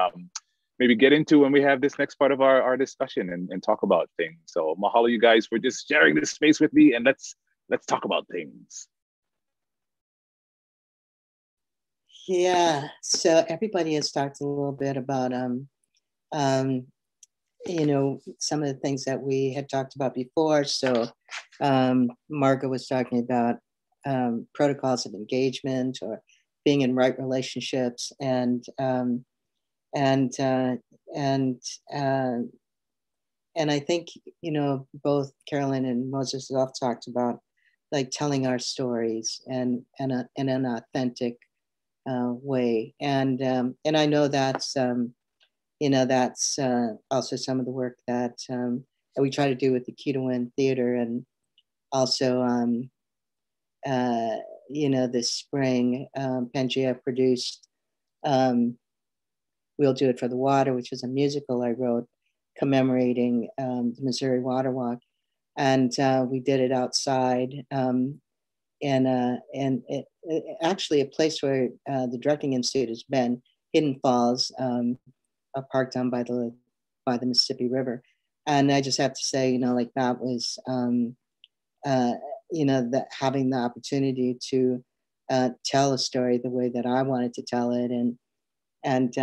maybe get into when we have this next part of our discussion and talk about things. So mahalo, you guys, for just sharing this space with me, and let's talk about things. Yeah, so everybody has talked a little bit about some of the things that we had talked about before. So Margot was talking about protocols of engagement or being in right relationships, and I think, both Carolyn and Moses have talked about like telling our stories and in an authentic way. And I know that's, that's also some of the work that we try to do with the Kitowin Theater, and also, this spring, Pangea produced We'll Do It for the Water, which is a musical I wrote commemorating the Missouri Water Walk. And we did it outside and actually a place where the Directing Institute has been, Hidden Falls, a park down by the Mississippi River. And I just have to say, that was, that having the opportunity to tell a story the way that I wanted to tell it, and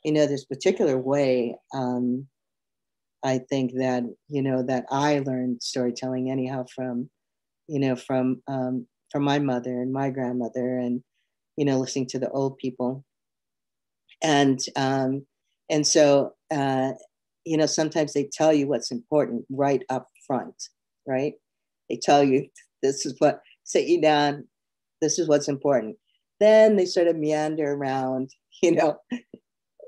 this particular way, I think that that I learned storytelling anyhow from my mother and my grandmother, and listening to the old people, and so sometimes they tell you what's important right up front, right? They tell you this is what, sit you down, this is what's important. Then they sort of meander around,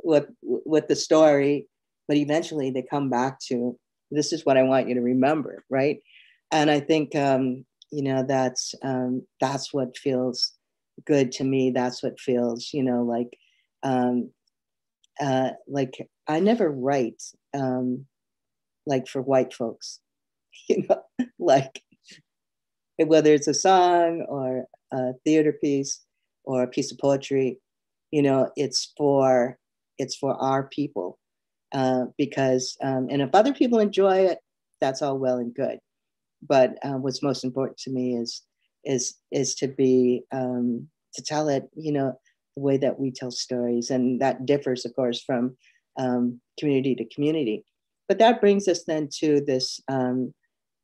with the story, but eventually they come back to, this is what I want you to remember, right? And I think, that's what feels good to me. That's what feels, like I never write like for white folks, like whether it's a song or a theater piece or a piece of poetry, it's for our people, because and if other people enjoy it, that's all well and good. But what's most important to me is to be to tell it, the way that we tell stories, and that differs, of course, from community to community. But that brings us then to this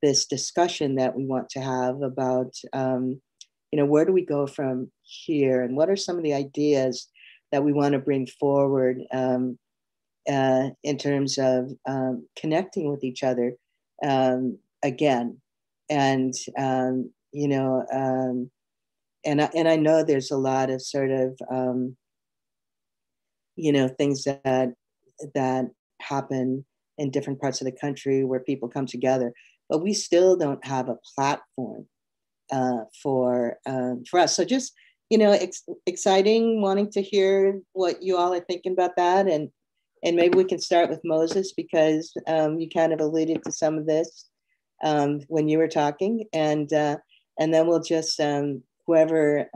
this discussion that we want to have about, where do we go from here, and what are some of the ideas that we want to bring forward in terms of connecting with each other again, and and I know there's a lot of sort of things that happen in different parts of the country where people come together, but we still don't have a platform for us. So just exciting, wanting to hear what you all are thinking about that, and maybe we can start with Moses, because you kind of alluded to some of this when you were talking, and then we'll just whoever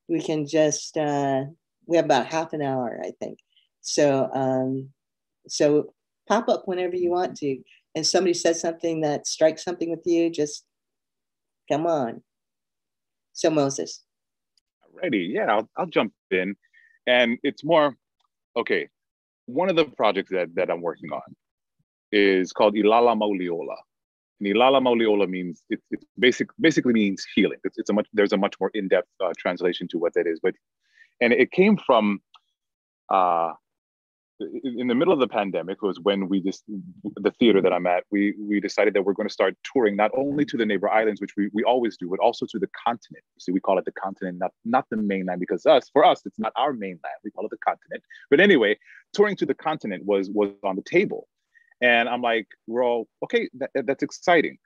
we can just we have about half an hour, I think. So so pop up whenever you want to, and somebody says something that strikes something with you, just come on. So Moses. Ready? Yeah, I'll jump in, and it's more okay. One of the projects that I'm working on is called Ilala Mauliola. And Ilala Mauliola means it basically means healing. There's a much more in-depth translation to what that is, and it came from in the middle of the pandemic was when the theater that I'm at, we decided that we're going to start touring not only to the neighbor islands, which we always do, but also to the continent. See, we call it the continent, not the mainland, because for us, it's not our mainland. We call it the continent. But anyway, touring to the continent was on the table. And I'm like, we're all, okay, that's exciting.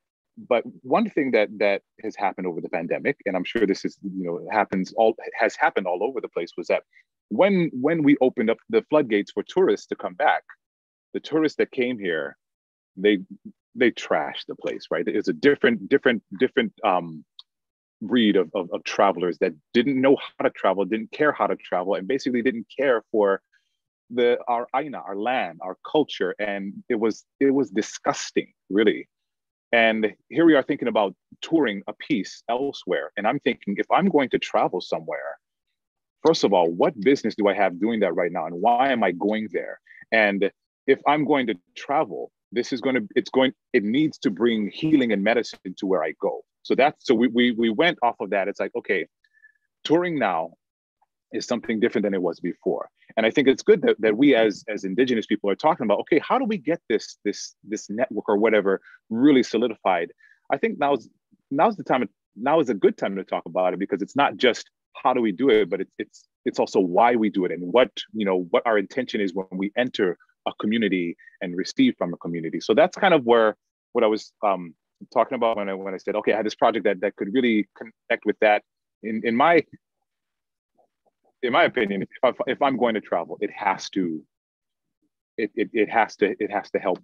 But one thing that has happened over the pandemic, and I'm sure this is, has happened all over the place, was that when we opened up the floodgates for tourists to come back, the tourists that came here, they trashed the place, right? It's a different breed of travelers that didn't know how to travel, didn't care how to travel, and basically didn't care for our aina, our land, our culture, and it was disgusting, really. And here we are thinking about touring a piece elsewhere, and I'm thinking, if I'm going to travel somewhere, first of all, what business do I have doing that right now, and why am I going there? And if I'm going to travel, it needs to bring healing and medicine to where I go. So we went off of that. It's like, okay, touring now is something different than it was before. And I think it's good that we as Indigenous people are talking about, okay, how do we get this network or whatever really solidified? I think now is a good time to talk about it, because it's not just how do we do it, but it's also why we do it, and what our intention is when we enter a community and receive from a community. So that's kind of what I was talking about when I said, okay, I had this project that could really connect with that. In my opinion, if I'm going to travel, it has to help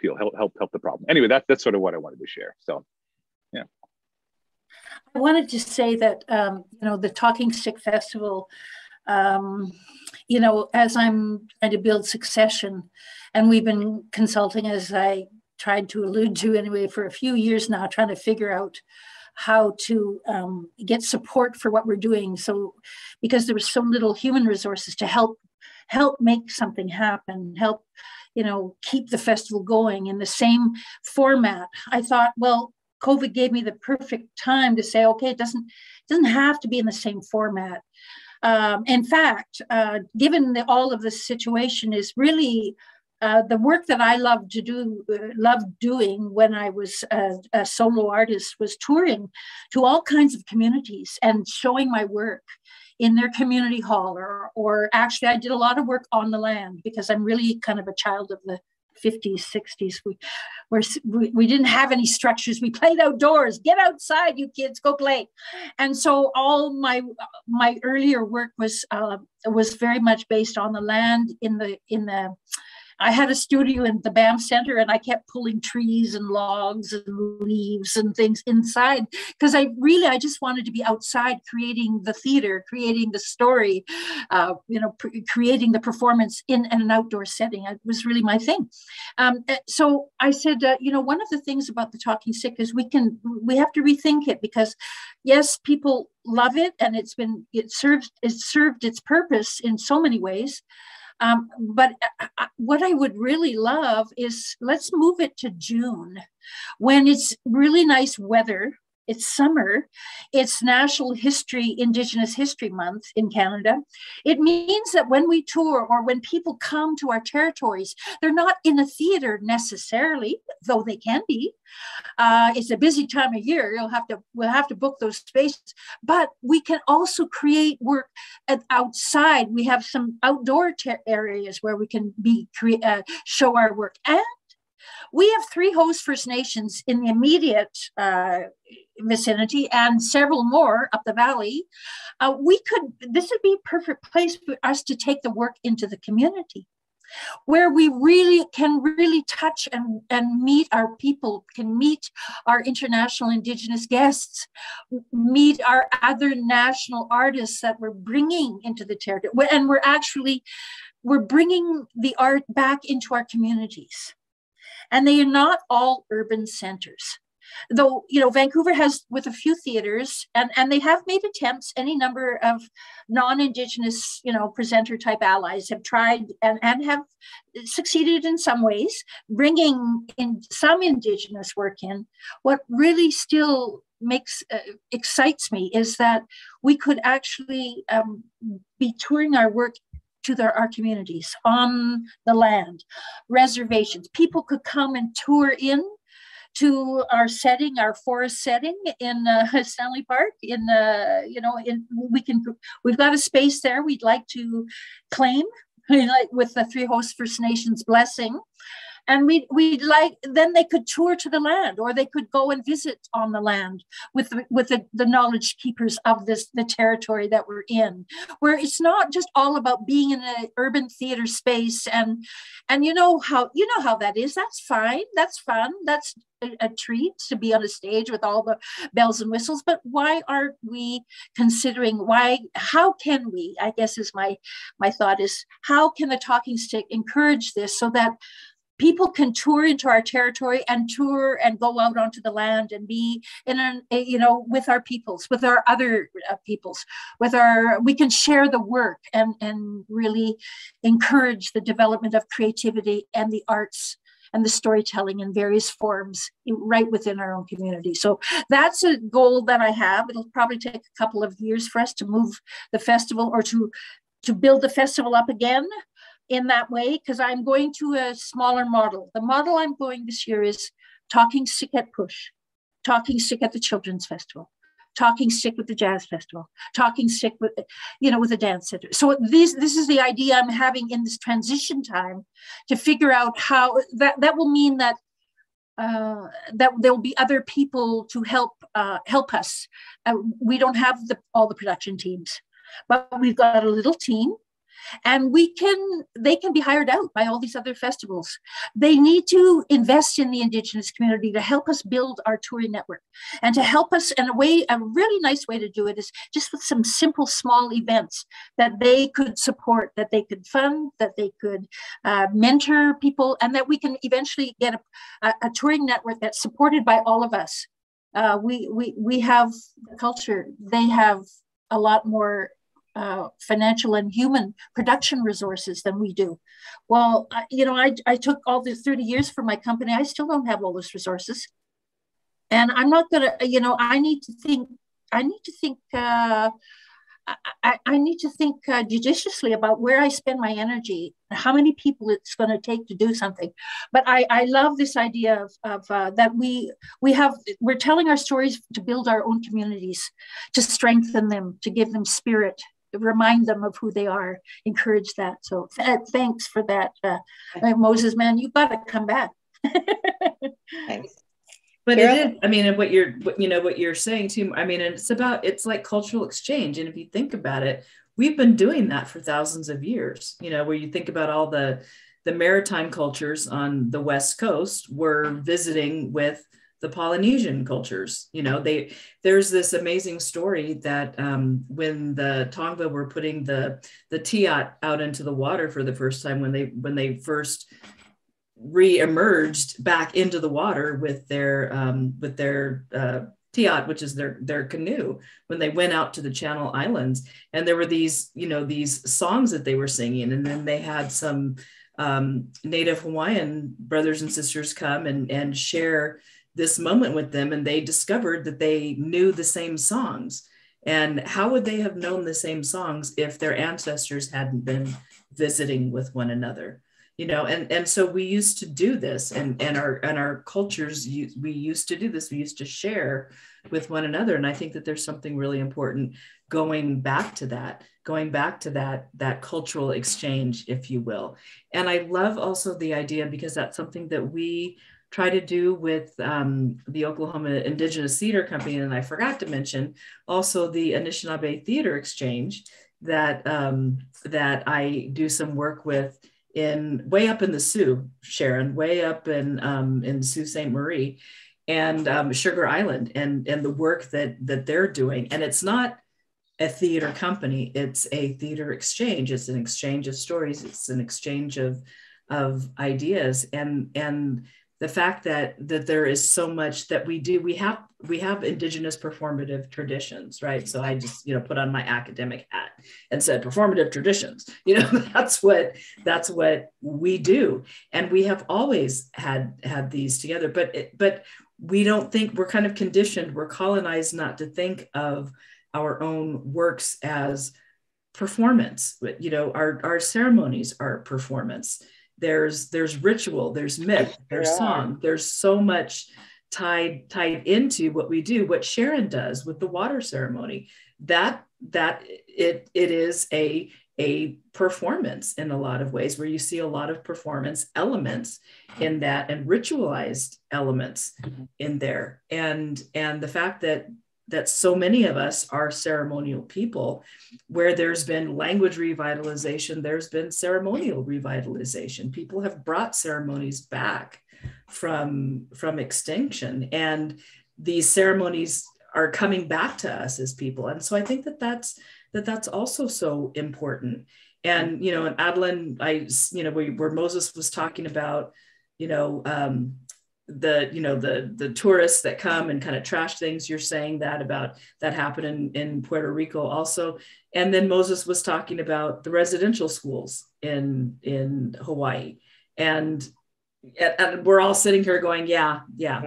heal, help the problem. Anyway, that's sort of what I wanted to share. So, yeah. I wanted to say that the Talking Stick Festival, as I'm trying to build succession, and we've been consulting, as I tried to allude to anyway, for a few years now, trying to figure out how to get support for what we're doing. So, because there was so little human resources to help make something happen, help, keep the festival going in the same format. I thought, well, COVID gave me the perfect time to say, okay, it doesn't have to be in the same format. In fact, given all of this situation is really the work that I loved doing when I was a solo artist, was touring to all kinds of communities and showing my work in their community hall, or actually I did a lot of work on the land, because I'm really kind of a child of the 50s, 60s. We didn't have any structures. We played outdoors. Get outside, you kids, go play. And so all my earlier work was very much based on the land, in the I had a studio in the BAM Center, and I kept pulling trees and logs and leaves and things inside because I just wanted to be outside, creating the theater, creating the story, creating the performance in an outdoor setting. It was really my thing. So I said, one of the things about the Talking Stick is we have to rethink it, because yes, people love it, and it served its purpose in so many ways. But what I would really love is, let's move it to June, when it's really nice weather. It's summer. It's National Indigenous History Month in Canada. It means that when we tour, or when people come to our territories, they're not in a theater necessarily, though they can be. It's a busy time of year. We'll have to book those spaces, but we can also create work outside. We have some outdoor areas where we can show our work. And we have 3 host First Nations in the immediate vicinity, and several more up the valley. This would be a perfect place for us to take the work into the community, where we can touch and meet our people, can meet our international Indigenous guests, meet our other national artists that we're bringing into the territory. And we're bringing the art back into our communities. And they are not all urban centers. Though, Vancouver has, with a few theaters, and they have made attempts, any number of non-Indigenous, presenter type allies have tried and have succeeded in some ways, bringing in some Indigenous work in. What really still excites me is that we could actually be touring our work to our communities on the land, reservations. People could come and tour in to our setting, our forest setting in Stanley Park. We've got a space there we'd like to claim, with the 3 host First Nations blessing. And then they could tour to the land, or they could go and visit on the land with the knowledge keepers of the territory that we're in, where it's not just all about being in an urban theater space. And you know how that is. That's fine. That's fun. That's a treat to be on a stage with all the bells and whistles. But why aren't we considering how can we, I guess is my thought is, how can the Talking Stick encourage this so that people can tour into our territory and tour and go out onto the land and be with our peoples, with our other peoples, we can share the work and really encourage the development of creativity and the arts and the storytelling in various forms right within our own community. So that's a goal that I have. It'll probably take a couple of years for us to move the festival, or to build the festival up again in that way, because I'm going to a smaller model. The model I'm going this year is Talking Stick at Push, Talking Stick at the Children's Festival, Talking Stick with the Jazz Festival, Talking Stick with the Dance Center. So this is the idea I'm having in this transition time, to figure out how that will mean that that there will be other people to help us. We don't have all the production teams, but we've got a little team. And they can be hired out by all these other festivals. They need to invest in the Indigenous community to help us build our touring network, and to help us in a really nice way to do it is just with some simple small events that they could support, that they could fund, that they could mentor people, and that we can eventually get a touring network that's supported by all of us. We have culture. They have a lot more financial and human production resources than we do. Well, I took all the 30 years for my company. I still don't have all those resources, and I'm not gonna. I need to think judiciously about where I spend my energy, how many people it's going to take to do something. But I love this idea of that we're telling our stories to build our own communities, to strengthen them, to give them spirit, remind them of who they are, encourage that. So thanks for that, Moses, man. You've got to come back. Thanks. But it is, I mean, what you're saying too, I mean, it's like cultural exchange. And if you think about it, we've been doing that for thousands of years, where you think about all the the maritime cultures on the West Coast were visiting with the Polynesian cultures. You know, there's this amazing story that when the Tongva were putting the Tiat out into the water for the first time, when they first re-emerged back into the water with their Tiat, which is their canoe, when they went out to the Channel Islands, and there were these, you know, these songs that they were singing, and then they had some Native Hawaiian brothers and sisters come and share this moment with them, and they discovered that they knew the same songs. And how would they have known the same songs if their ancestors hadn't been visiting with one another? You know, and so we used to do this, and our cultures, we used to do this. We used to share with one another, and I think that there's something really important going back to that cultural exchange, if you will. And I love also the idea, because that's something that we try to do with the Oklahoma Indigenous Theater Company, and I forgot to mention also the Anishinaabe Theater Exchange that that I do some work with way up in the Sioux, Sharon, way up in Sault Ste. Marie and Sugar Island, and the work that they're doing. And it's not a theater company, it's a theater exchange. It's an exchange of stories. It's an exchange of ideas. And the fact that there is so much that we do, we have Indigenous performative traditions, right? So I just, you know, put on my academic hat and said performative traditions, you know, that's what we do. And we have always had these together, but we don't think, we're kind of conditioned, we're colonized not to think of our own works as performance. You know, our ceremonies are performance. There's ritual, there's myth, there's song, there's so much tied into what we do, what Sharon does with the water ceremony, that it is a performance in a lot of ways, where you see a lot of performance elements in that, and ritualized elements in there. And the fact that so many of us are ceremonial people, where there's been language revitalization, there's been ceremonial revitalization. People have brought ceremonies back from extinction, and these ceremonies are coming back to us as people. And so I think that's also so important. And, you know, in Adeline, where Moses was talking about, the tourists that come and kind of trash things, you're saying that happened in Puerto Rico also. And then Moses was talking about the residential schools in Hawaii. And we're all sitting here going, yeah,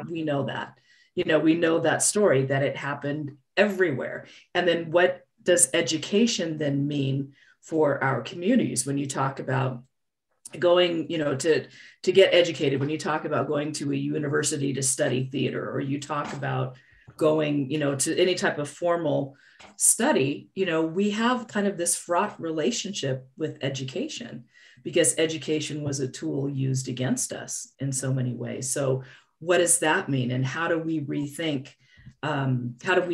we know that. You know, we know that story, that it happened everywhere. And then what does education then mean for our communities? When you talk about going, you know, to get educated, when you talk about going to a university to study theater, or you talk about going, you know, to any type of formal study, you know, we have kind of this fraught relationship with education, because education was a tool used against us in so many ways. So what does that mean? And how do we rethink, kind of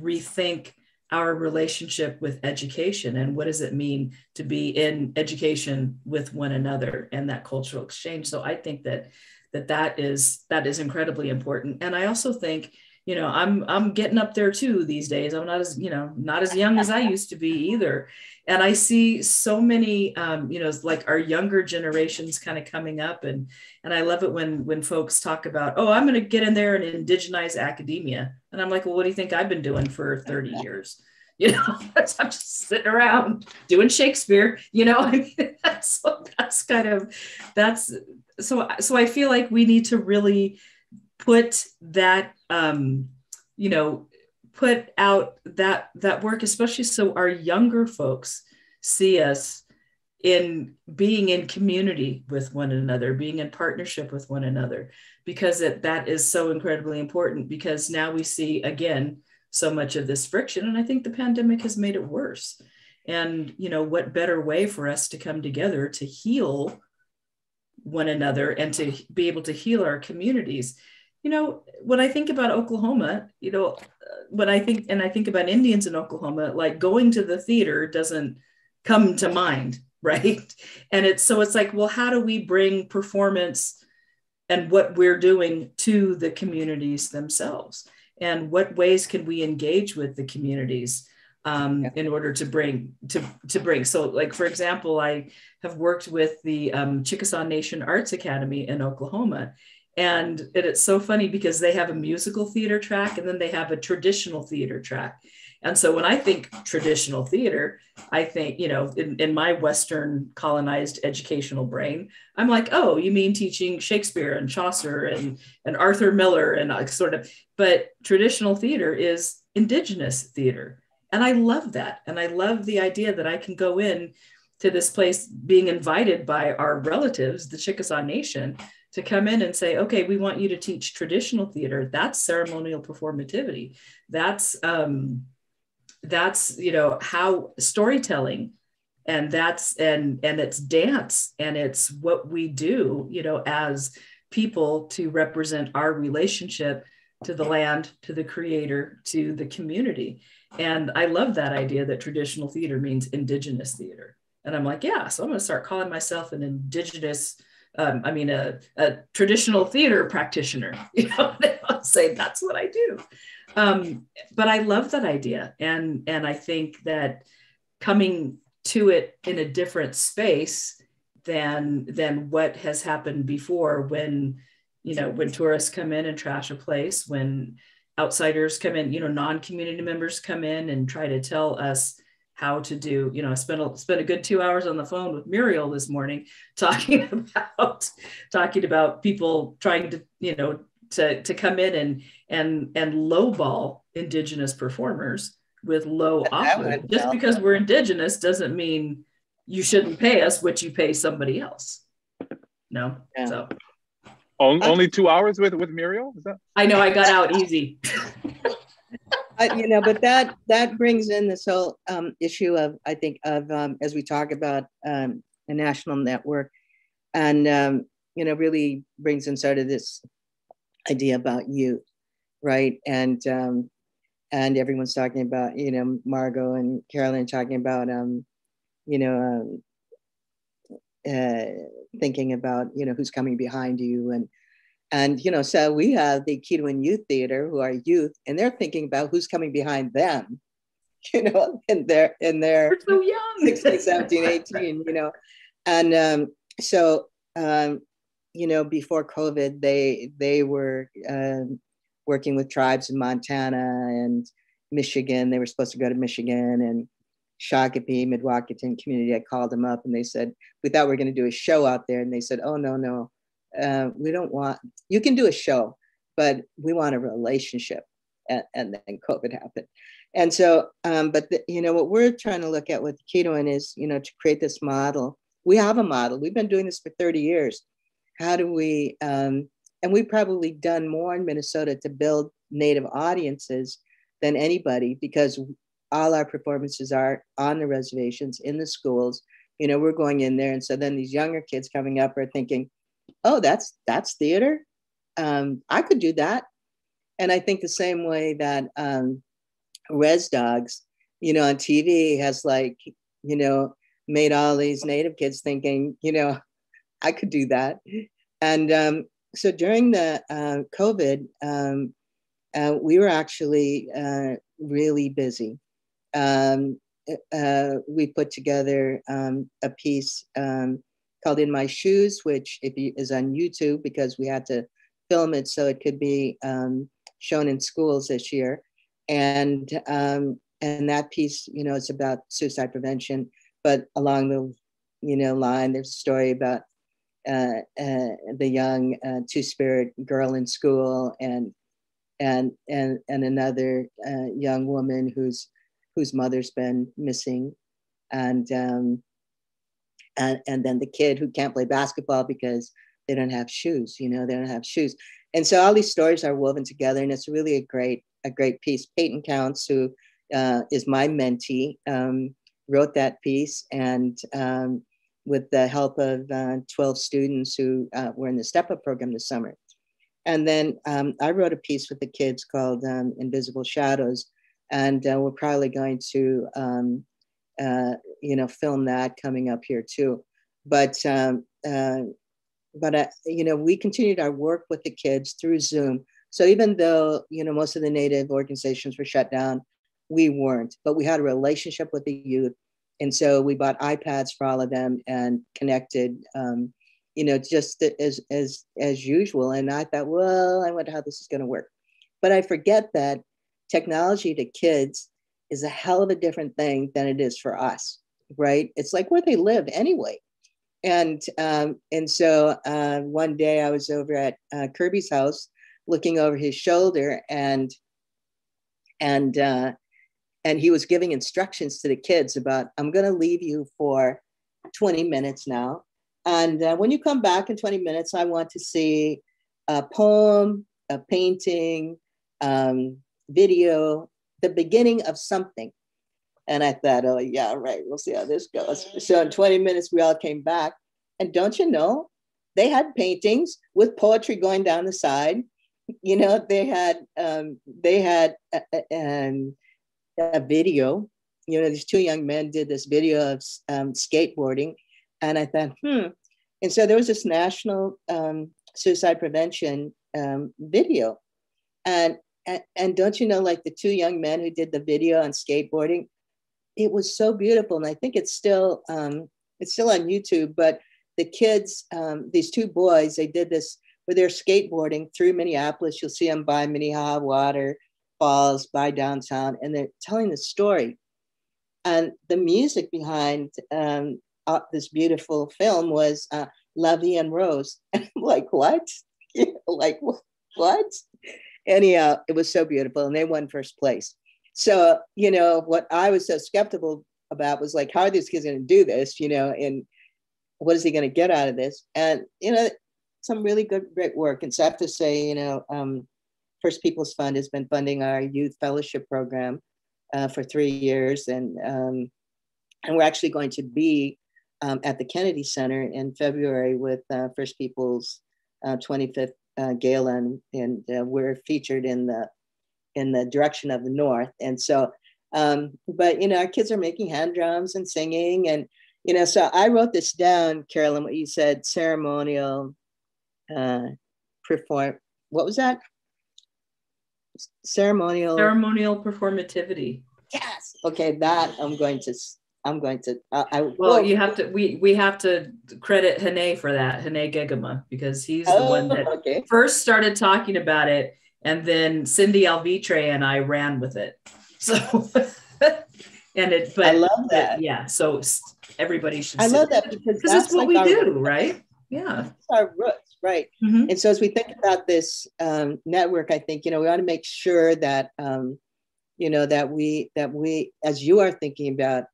rethink our relationship with education, and what does it mean to be in education with one another and that cultural exchange? So I think that is incredibly important. And I also think, you know, I'm getting up there too these days. I'm not as young as I used to be either. And I see so many, like our younger generations kind of coming up, and I love it when folks talk about, oh, I'm going to get in there and indigenize academia. And I'm like, well, what do you think I've been doing for 30 years? You know, I'm just sitting around doing Shakespeare, you know. I mean, so I feel like we need to really put that, put out that work, especially so our younger folks see us in being in community with one another, being in partnership with one another, because that is so incredibly important. Because now we see, again, so much of this friction, and I think the pandemic has made it worse. And, you know, what better way for us to come together to heal one another and to be able to heal our communities? You know, when I think about Oklahoma, you know, when I think about Indians in Oklahoma, like going to the theater doesn't come to mind. right? And it's like, well, how do we bring performance and what we're doing to the communities themselves? And what ways can we engage with the communities in order to bring. So like, for example, I have worked with the Chickasaw Nation Arts Academy in Oklahoma. And it's so funny because they have a musical theater track and then they have a traditional theater track. And so when I think traditional theater, I think, you know, in my Western colonized educational brain, I'm like, oh, you mean teaching Shakespeare and Chaucer and Arthur Miller and sort of, but traditional theater is indigenous theater. And I love that. And I love the idea that I can go in to this place being invited by our relatives, the Chickasaw Nation, to come in and say, okay, we want you to teach traditional theater. That's ceremonial performativity. That's you know, how storytelling, and that's and it's dance, and it's what we do, you know, as people to represent our relationship to the land, to the creator, to the community. And I love that idea that traditional theater means indigenous theater. And I'm like, yeah, so I'm going to start calling myself an indigenous, a traditional theater practitioner, you know, I'll say that's what I do. But I love that idea. And I think that coming to it in a different space than what has happened before, when, you know, when tourists come in and trash a place, when outsiders come in, you know, non-community members come in and try to tell us how to do, you know, I spent a good 2 hours on the phone with Muriel this morning talking about people trying to, you know, to come in and lowball indigenous performers with low offer. Just because we're indigenous doesn't mean you shouldn't pay us what you pay somebody else. No, yeah. So. Only 2 hours with Muriel? Is that? I know, I got out easy. You know, but that brings in this whole issue of, I think, of as we talk about a national network, and you know, really brings in sort of this idea about youth, right? And everyone's talking about, you know, Margot and Carolyn talking about, you know, thinking about, you know, who's coming behind you, and you know, so we have the Quitoan Youth Theater, who are youth, and they're thinking about who's coming behind them, you know, and they're so young, 16, 17, 18, you know, and so you know, before COVID, they were working with tribes in Montana and Michigan. They were supposed to go to Michigan and Shakopee, Mdewakanton community. I called them up and they said, we thought we were going to do a show out there. And they said, oh, no, we don't want, you can do a show, but we want a relationship. And then COVID happened. And so, you know, what we're trying to look at with Quitoan is, you know, to create this model. We have a model. We've been doing this for 30 years. How do we, and we've probably done more in Minnesota to build Native audiences than anybody, because all our performances are on the reservations, in the schools. You know, we're going in there. And so then these younger kids coming up are thinking, oh, that's theater. I could do that. And I think the same way that Res Dogs, you know, on TV has, like, you know, made all these Native kids thinking, you know, I could do that. And so during the COVID, we were actually really busy. We put together a piece called In My Shoes, which is on YouTube, because we had to film it so it could be shown in schools this year. And that piece, you know, it's about suicide prevention, but along the, you know, line, there's a story about the young Two-Spirit girl in school, and another young woman whose mother's been missing, and then the kid who can't play basketball because they don't have shoes. You know, they don't have shoes. And so all these stories are woven together, and it's really a great piece. Peyton Counts, who is my mentee, wrote that piece, and with the help of 12 students who were in the Step Up program this summer. And then I wrote a piece with the kids called Invisible Shadows, and we're probably going to film that coming up here too. But we continued our work with the kids through Zoom. So even though, most of the Native organizations were shut down, we weren't, but we had a relationship with the youth. And so we bought iPads for all of them and connected, just as usual. And I thought, well, I wonder how this is going to work. But I forget that technology to kids is a hell of a different thing than it is for us, right? It's like where they live anyway. And so one day I was over at Kirby's house, looking over his shoulder, and he was giving instructions to the kids about, I'm going to leave you for 20 minutes now. And when you come back in 20 minutes, I want to see a poem, a painting, video, the beginning of something. And I thought, oh yeah, right, we'll see how this goes. So in 20 minutes, we all came back. And don't you know, they had paintings with poetry going down the side. They had a video. These two young men did this video of skateboarding. And I thought, And so there was this national suicide prevention video. And don't you know, like the two young men who did the video on skateboarding, it was so beautiful. And I think it's still on YouTube, but the kids, these two boys, they did this where they're skateboarding through Minneapolis. You'll see them by Minnehaha Waterfalls, by downtown, and they're telling the story. And the music behind this beautiful film was La Vie en Rose. And I'm like, what? Like, what? Anyhow, it was so beautiful, and they won first place. So, what I was so skeptical about was like, how are these kids going to do this, and what is he going to get out of this? And, some really great work. And so I have to say, First Peoples Fund has been funding our youth fellowship program for 3 years. And we're actually going to be at the Kennedy Center in February with First Peoples 25th Gala, and we're featured in the Direction of the North. And so, but our kids are making hand drums and singing, and so I wrote this down, Carolyn, what you said, ceremonial perform. What was that? Ceremonial performativity. Yes. Okay, that I'm going to. You have to. We have to credit Hene for that, Hene Gegema, because he's the one that first started talking about it, and then Cindy Alvitre and I ran with it. So, I love that. Yeah. So everybody should. I love that because that's what we do, right? Yeah. That's our roots, right? Mm-hmm. And so as we think about this network, I think we want to make sure that that we, as you are thinking about,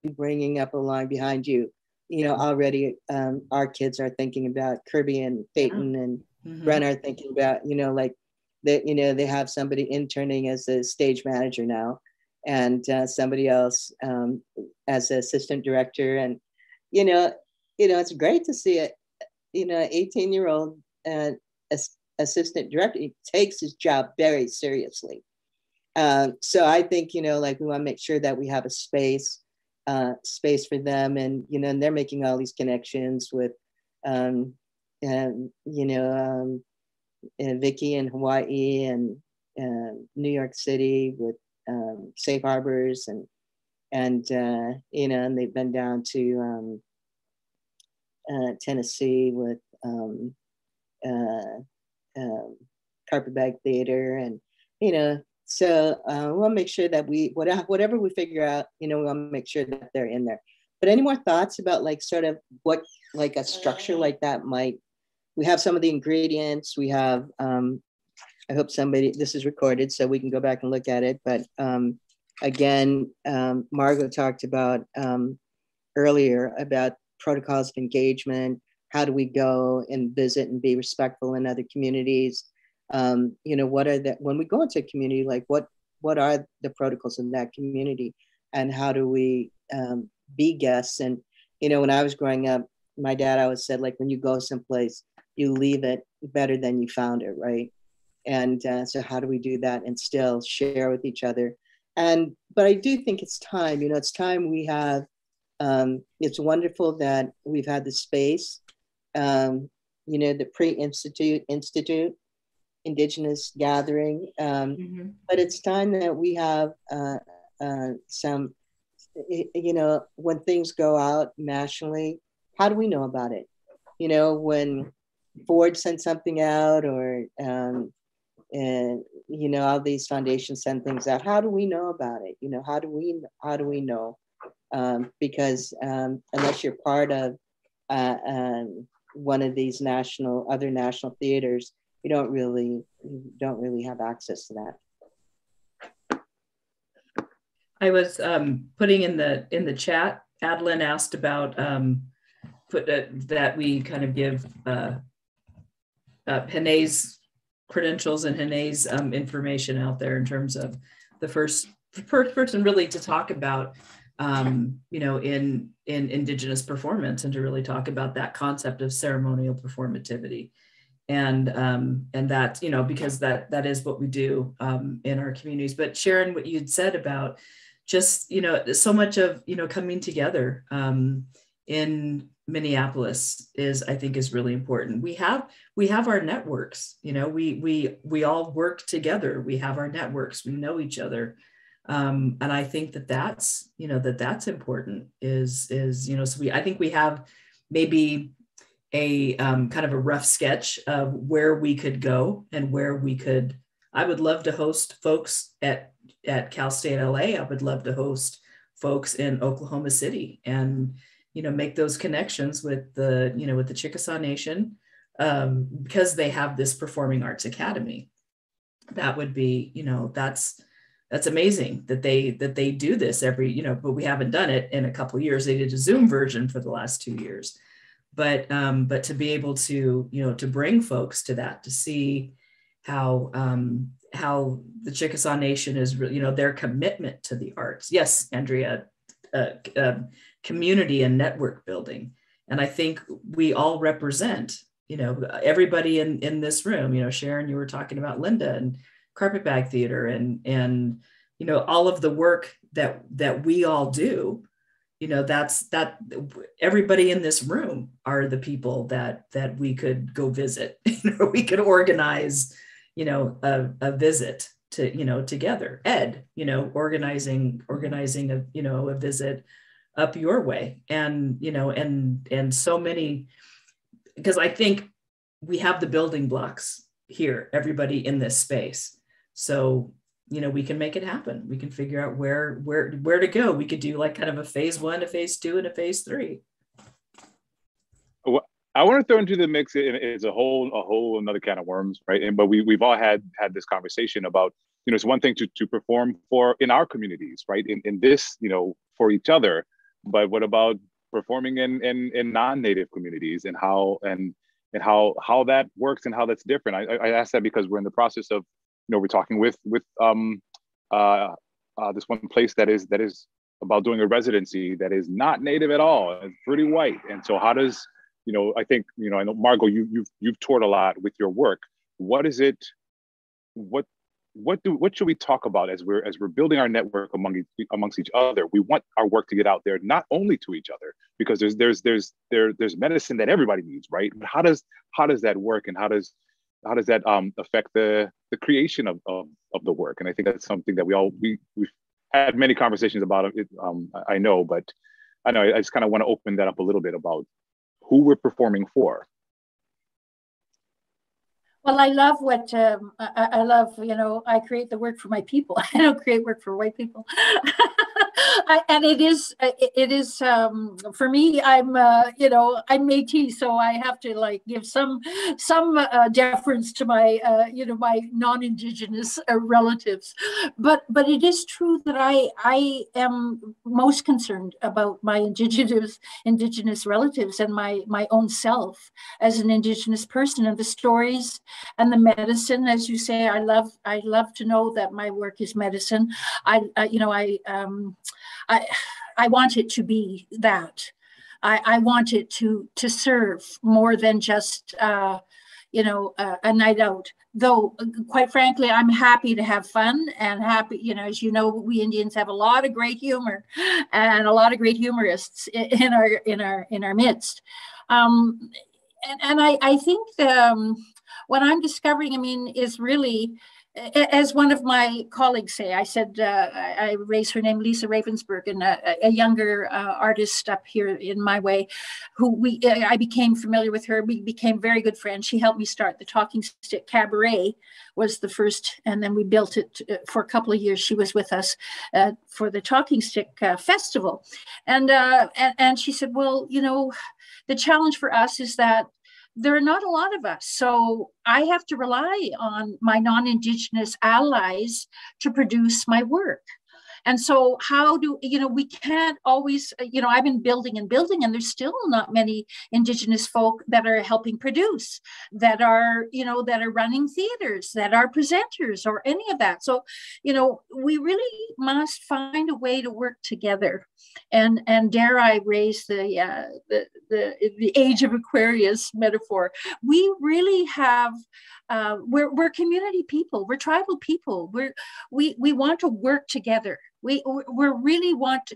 bringing up a line behind you, already our kids are thinking about Kirby and Peyton and Bren are thinking about, like that, they have somebody interning as a stage manager now, and somebody else as an assistant director. And, it's great to see it, 18-year-old assistant director. He takes his job very seriously. So I think, like we want to make sure that we have a space for them, and and they're making all these connections with Vicky in Hawaii and New York City with Safe Harbors, and and they've been down to Tennessee with Carpetbag Theater, and so we want to make sure that whatever we figure out, we want to make sure that they're in there. But any more thoughts about like sort of what like a structure like that might? We have some of the ingredients. We have. I hope this is recorded so we can go back and look at it. But again, Margot talked about earlier about protocols of engagement. How do we go and visit and be respectful in other communities? What are when we go into a community, like what are the protocols in that community, and how do we be guests? And when I was growing up, my dad always said, like, when you go someplace, you leave it better than you found it, right? And so how do we do that and still share with each other But I do think it's time, it's time we have, it's wonderful that we've had the space, the pre-institute Indigenous gathering, but it's time that we have some, when things go out nationally, how do we know about it? When Ford sent something out, or all these foundations send things out, how do we know about it? How do we know? Because unless you're part of one of these other national theaters, you don't really have access to that. I was putting in the chat. Adeline asked about that we kind of give Hene's credentials and Hene's information out there in terms of the first person really to talk about in Indigenous performance, and to really talk about that concept of ceremonial performativity. And that, because that is what we do in our communities. But Sharon, what you'd said about just, so much of, coming together in Minneapolis I think is really important. We have our networks, we all work together. We have our networks, we know each other. And I think that's important I think we have maybe a kind of a rough sketch of where we could go and where we could. I would love to host folks at Cal State LA. I would love to host folks in Oklahoma City, and make those connections with the Chickasaw Nation, because they have this Performing Arts Academy. That would be, that's amazing that they do this every, but we haven't done it in a couple of years. They did a Zoom version for the last 2 years. But to be able to, to bring folks to that, to see how the Chickasaw Nation is, their commitment to the arts. Yes, Andrea, community and network building. And I think we all represent, everybody in this room. Sharon, you were talking about Linda and Carpetbag Theater and all of the work that we all do. That everybody in this room are the people that we could go visit. We could organize, a visit to, together. Ed, organizing a visit up your way, and and so many, because I think we have the building blocks here, everybody in this space. So we can make it happen. We can figure out where to go. We could do like kind of a phase 1, a phase 2, and a phase 3. Well, I want to throw into the mix. It's a whole another can of worms, right? But we've all had this conversation about, it's one thing to perform for in our communities, right? In this, for each other, but what about performing in non-native communities, and how that works and how that's different? I ask that because we're in the process of, we're talking with this one place that is about doing a residency that is not native at all. It's pretty white. And so how does, I think, I know Margot, you've toured a lot with your work. What is it, what should we talk about as we're building our network amongst each other? We want our work to get out there, not only to each other, because there's medicine that everybody needs, right? But how does that work, and how does that affect the creation of the work? And I think that's something that we've had many conversations about it. I know, but I just kind of want to open that up a little bit about who we're performing for. Well, I love what I love. I create the work for my people. I don't create work for white people. And it is for me. I'm I'm Métis, so I have to give some deference to my my non-Indigenous relatives. But it is true that I am most concerned about my Indigenous relatives and my own self as an Indigenous person, and the stories and the medicine, as you say. I love to know that my work is medicine. I want it to be that. I want it to serve more than just a night out. Though, quite frankly, I'm happy to have fun and happy, as you know, we Indians have a lot of great humor and a lot of great humorists in our midst. And I think what I'm discovering, is really, as one of my colleagues say, I said, I raised her name, Lisa Ravensburg, and a younger artist up here in my way, who I became familiar with her. We became very good friends. She helped me start the Talking Stick Cabaret, was the first, and then we built it for a couple of years. She was with us for the Talking Stick Festival. And she said, well, the challenge for us is that there are not a lot of us. So I have to rely on my non-Indigenous allies to produce my work. And so how do, we can't always, I've been building, and there's still not many Indigenous folk that are helping produce, that are running theaters, that are presenters or any of that. So, we really must find a way to work together. And dare I raise the age of Aquarius metaphor. We really have, we're community people, we're tribal people, we want to work together. We really want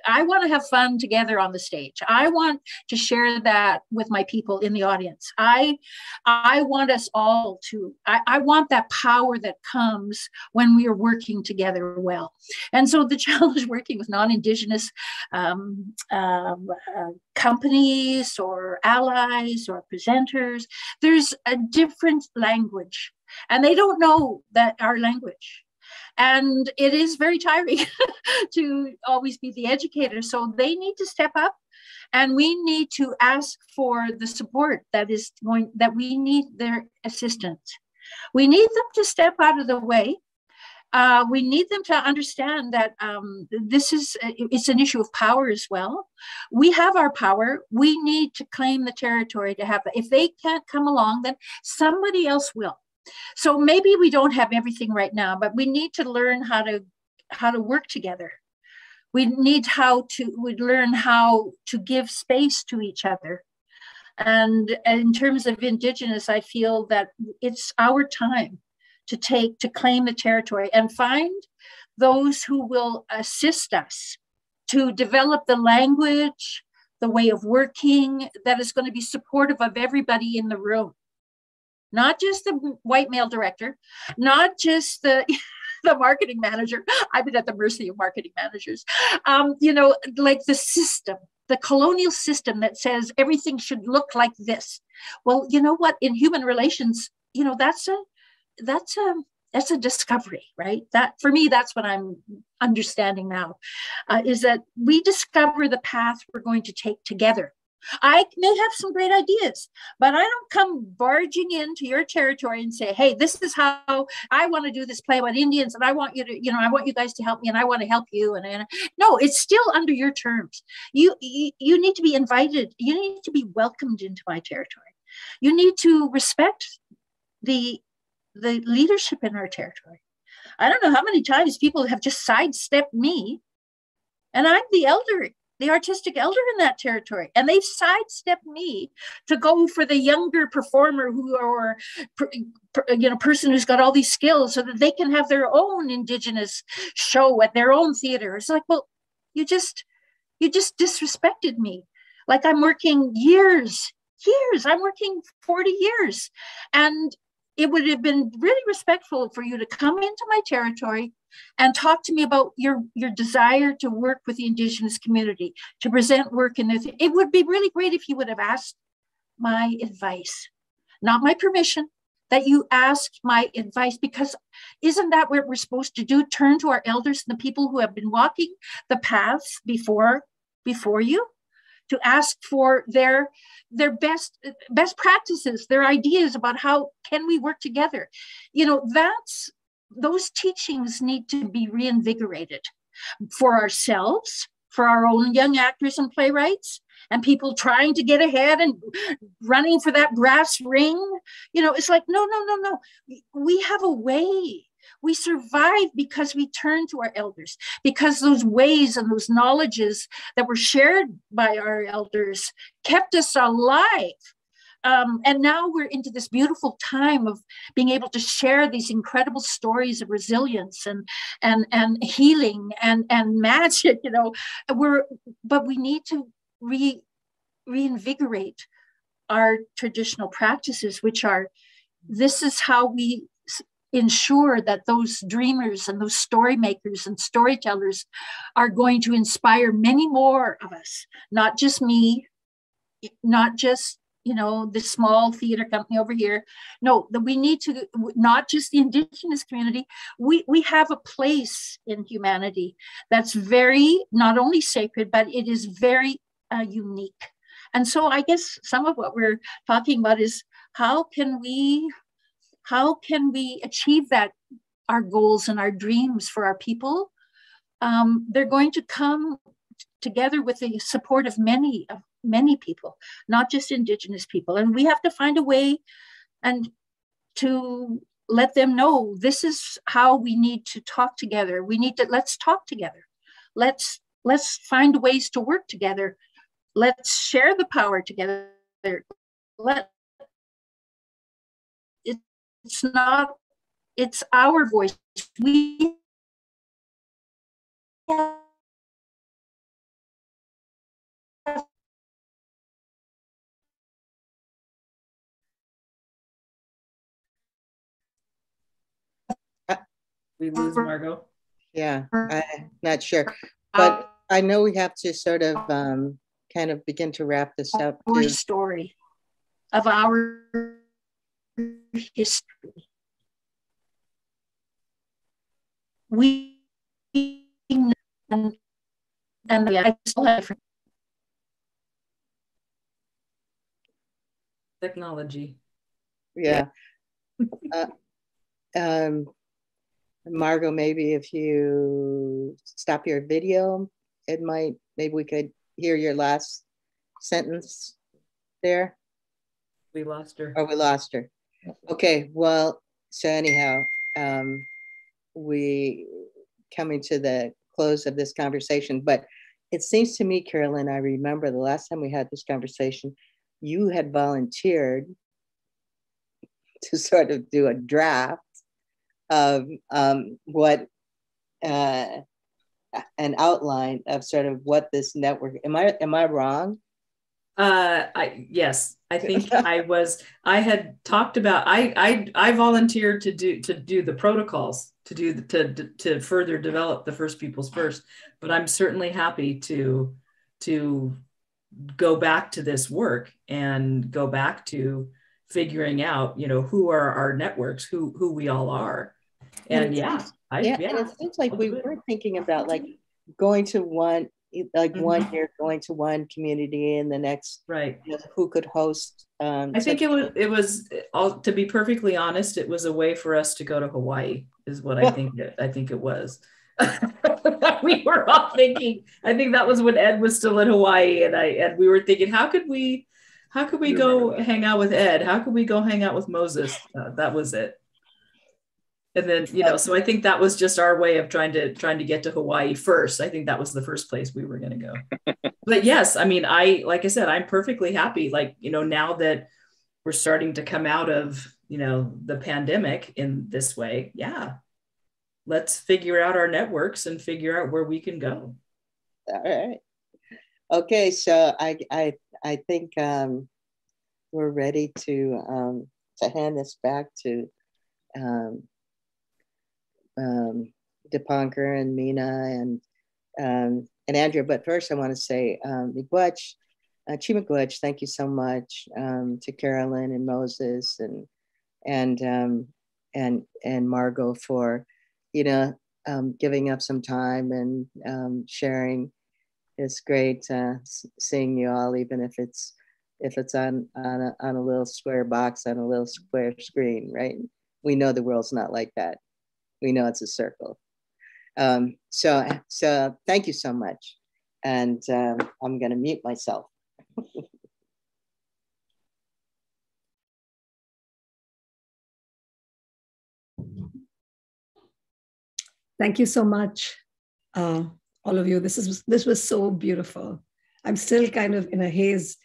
I want to have fun together on the stage. I want to share that with my people in the audience. I want us all to, I want that power that comes when we are working together well. And so the challenge working with non-Indigenous companies or allies or presenters, there's a different language and they don't know that our language. And it is very tiring to always be the educator. So they need to step up, and we need to ask for the support that we need their assistance. We need them to step out of the way. We need them to understand that it's an issue of power as well. We have our power. We need to claim the territory to have that. If they can't come along, then somebody else will. So maybe we don't have everything right now, but we need to learn how to work together. We need we learn how to give space to each other. And in terms of Indigenous, I feel that it's our time to claim the territory and find those who will assist us to develop the language, the way of working that is going to be supportive of everybody in the room. Not just the white male director, not just the marketing manager. I've been at the mercy of marketing managers. Like the system, the colonial system that says everything should look like this. Well, you know what? In human relations, that's a discovery, right? That for me, that's what I'm understanding now, is that we discover the path we're going to take together. I may have some great ideas, but I don't come barging into your territory and say, hey, this is how I want to do this play about Indians, and I want you to, I want you guys to help me, and I want to help you. And no, it's still under your terms. You need to be invited. You need to be welcomed into my territory. You need to respect the leadership in our territory. I don't know how many times people have just sidestepped me, and I'm the artistic elder in that territory, and they've sidestepped me to go for the younger performer person who's got all these skills so that they can have their own Indigenous show at their own theater. It's like, well, you just disrespected me. Like I'm working years, I'm working 40 years. And it would have been really respectful for you to come into my territory and talk to me about your desire to work with the Indigenous community, to present work in there. It would be really great if you would have asked my advice, not my permission, that you asked my advice, because isn't that what we're supposed to do? Turn to our elders and the people who have been walking the paths before you, to ask for their best practices, their ideas about how can we work together. Those teachings need to be reinvigorated for ourselves, for our own young actors and playwrights, and people trying to get ahead and running for that brass ring. It's like, no. We have a way. We survive because we turn to our elders, because those ways and those knowledges that were shared by our elders kept us alive. And now we're into this beautiful time of being able to share these incredible stories of resilience and healing and magic, you know. But we need to reinvigorate our traditional practices, which are, this is how we ensure that those dreamers and those story makers and storytellers are going to inspire many more of us, not just me, not just, you know, the small theater company over here. No, that we need to, not just the Indigenous community, we have a place in humanity that's very, not only sacred, but it is very unique. And so I guess some of what we're talking about is how can we achieve that, our goals and our dreams for our people? They're going to come together with the support of many people, not just Indigenous people. And we have to find a way and to let them know this is how we need to talk together. Let's talk together. Let's find ways to work together. Let's share the power together. It's our voice. We lose Margot. Yeah, I'm not sure, but I know we have to sort of kind of begin to wrap this up. Our story of our history. We and I still have technology. Yeah. Margot, maybe if you stop your video, maybe we could hear your last sentence there. We lost her. Oh, we lost her. Okay, well, so anyhow, we coming to the close of this conversation, but it seems to me, Carolyn, I remember the last time we had this conversation, you had volunteered to sort of do a draft of what an outline of sort of what this network. Am I wrong? Yes, I think I had talked about, I volunteered to do the protocols, to further develop the First Peoples First, but I'm certainly happy to go back to this work and go back to figuring out, you know, who are our networks, who we all are. And and it seems like we were thinking about like going to one, like 1 year going to one community and the next, right? You know, who could host? I think it was all, to be perfectly honest, it was a way for us to go to Hawaii, is what I think it was. We were all thinking. I think that was when Ed was still in Hawaii, and we were thinking, how could we go hang out with Ed? How could we go hang out with Moses? That was it. And then, you know, so I think that was just our way of trying to get to Hawaii first. I think that was the first place we were going to go. But yes, I mean, like I said, I'm perfectly happy. Like, you know, now that we're starting to come out of, you know, the pandemic in this way, yeah, let's figure out our networks and figure out where we can go. All right. Okay, so I think we're ready to hand this back to Dipankar and Meena and Andrea. But first I want to say miigwech, chimigwech, thank you so much to Carolyn and Moses and Margot for, you know, giving up some time and sharing. It's great seeing you all, even if it's on a little square box on a little square screen, right? We know the world's not like that. We know it's a circle. So thank you so much. And I'm going to mute myself. Thank you so much, all of you. This was so beautiful. I'm still kind of in a haze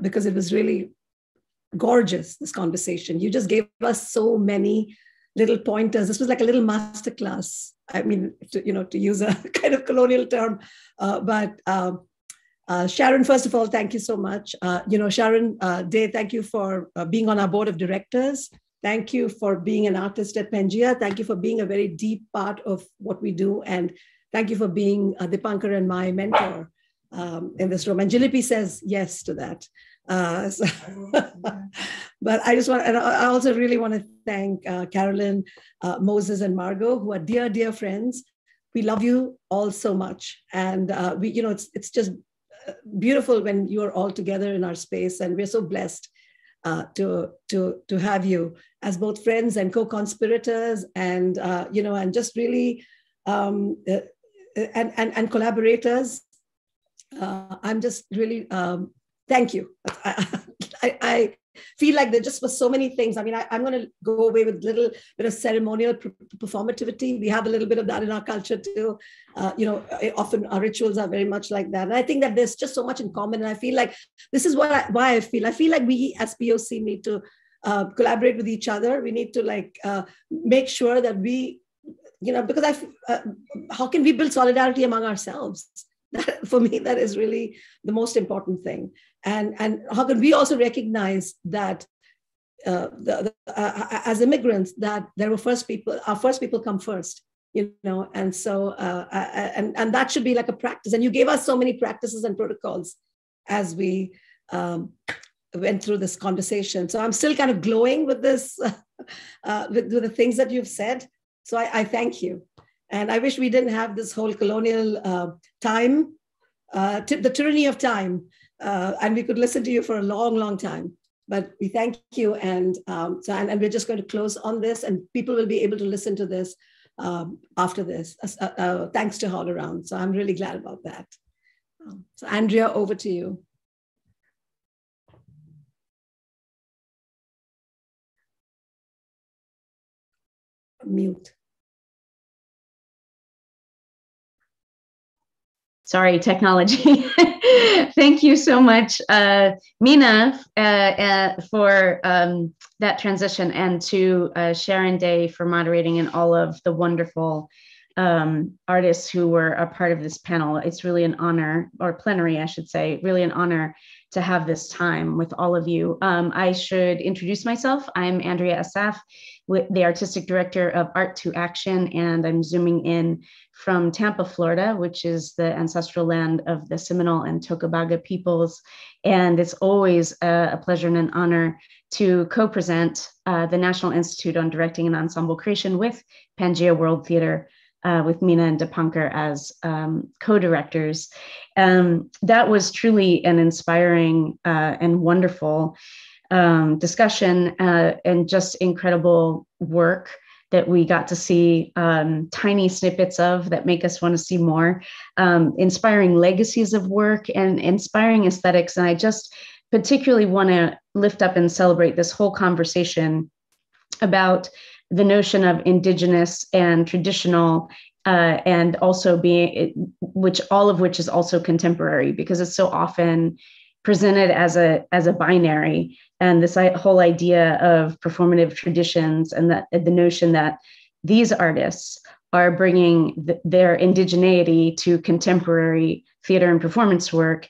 because it was really gorgeous, this conversation. You just gave us so many little pointers. This was like a little masterclass. I mean, to use a kind of colonial term, but Sharon, first of all, thank you so much. Sharon Day, thank you for being on our board of directors. Thank you for being an artist at Pangea. Thank you for being a very deep part of what we do. And thank you for being Dipankar and my mentor in this room. And Jilipi says yes to that. But I just want, and I also really want to thank Carolyn, Moses, and Margot, who are dear, dear friends. We love you all so much. And it's just beautiful when you're all together in our space. And we're so blessed to have you as both friends and co-conspirators, and and just really and collaborators. I'm just really thank you. I feel like there just was so many things. I mean, I'm going to go away with a little bit of ceremonial performativity. We have a little bit of that in our culture too. Often our rituals are very much like that. And I think that there's just so much in common. And I feel like this is why I feel like we as POC need to collaborate with each other. We need to make sure that we, because how can we build solidarity among ourselves? For me, that is really the most important thing. And how can we also recognize that as immigrants, that our first people come first, and so and that should be like a practice. And you gave us so many practices and protocols as we went through this conversation. So I'm still kind of glowing with this, with the things that you've said. So I thank you. And I wish we didn't have this whole colonial time, the tyranny of time, and we could listen to you for a long, long time. But we thank you, and we're just going to close on this, and people will be able to listen to this after this, thanks to HowlAround. So I'm really glad about that. So Andrea, over to you. Mute. Sorry, technology. Thank you so much, Mina, for that transition, and to Sharon Day for moderating, and all of the wonderful artists who were a part of this panel. It's really an honor, or plenary, I should say, really an honor to have this time with all of you. I should introduce myself. I'm Andrea Assaf, the Artistic Director of Art to Action, and I'm zooming in from Tampa, Florida, which is the ancestral land of the Seminole and Tocobaga peoples. And it's always a pleasure and an honor to co-present the National Institute on Directing and Ensemble Creation with Pangea World Theater, with Mina and Dipankar as co-directors. That was truly an inspiring and wonderful discussion, and just incredible work that we got to see tiny snippets of that make us want to see more, inspiring legacies of work and inspiring aesthetics. And I just particularly want to lift up and celebrate this whole conversation about the notion of indigenous and traditional, and also all of which is also contemporary, because it's so often presented as a binary. And this whole idea of performative traditions, and that the notion that these artists are bringing their indigeneity to contemporary theater and performance work,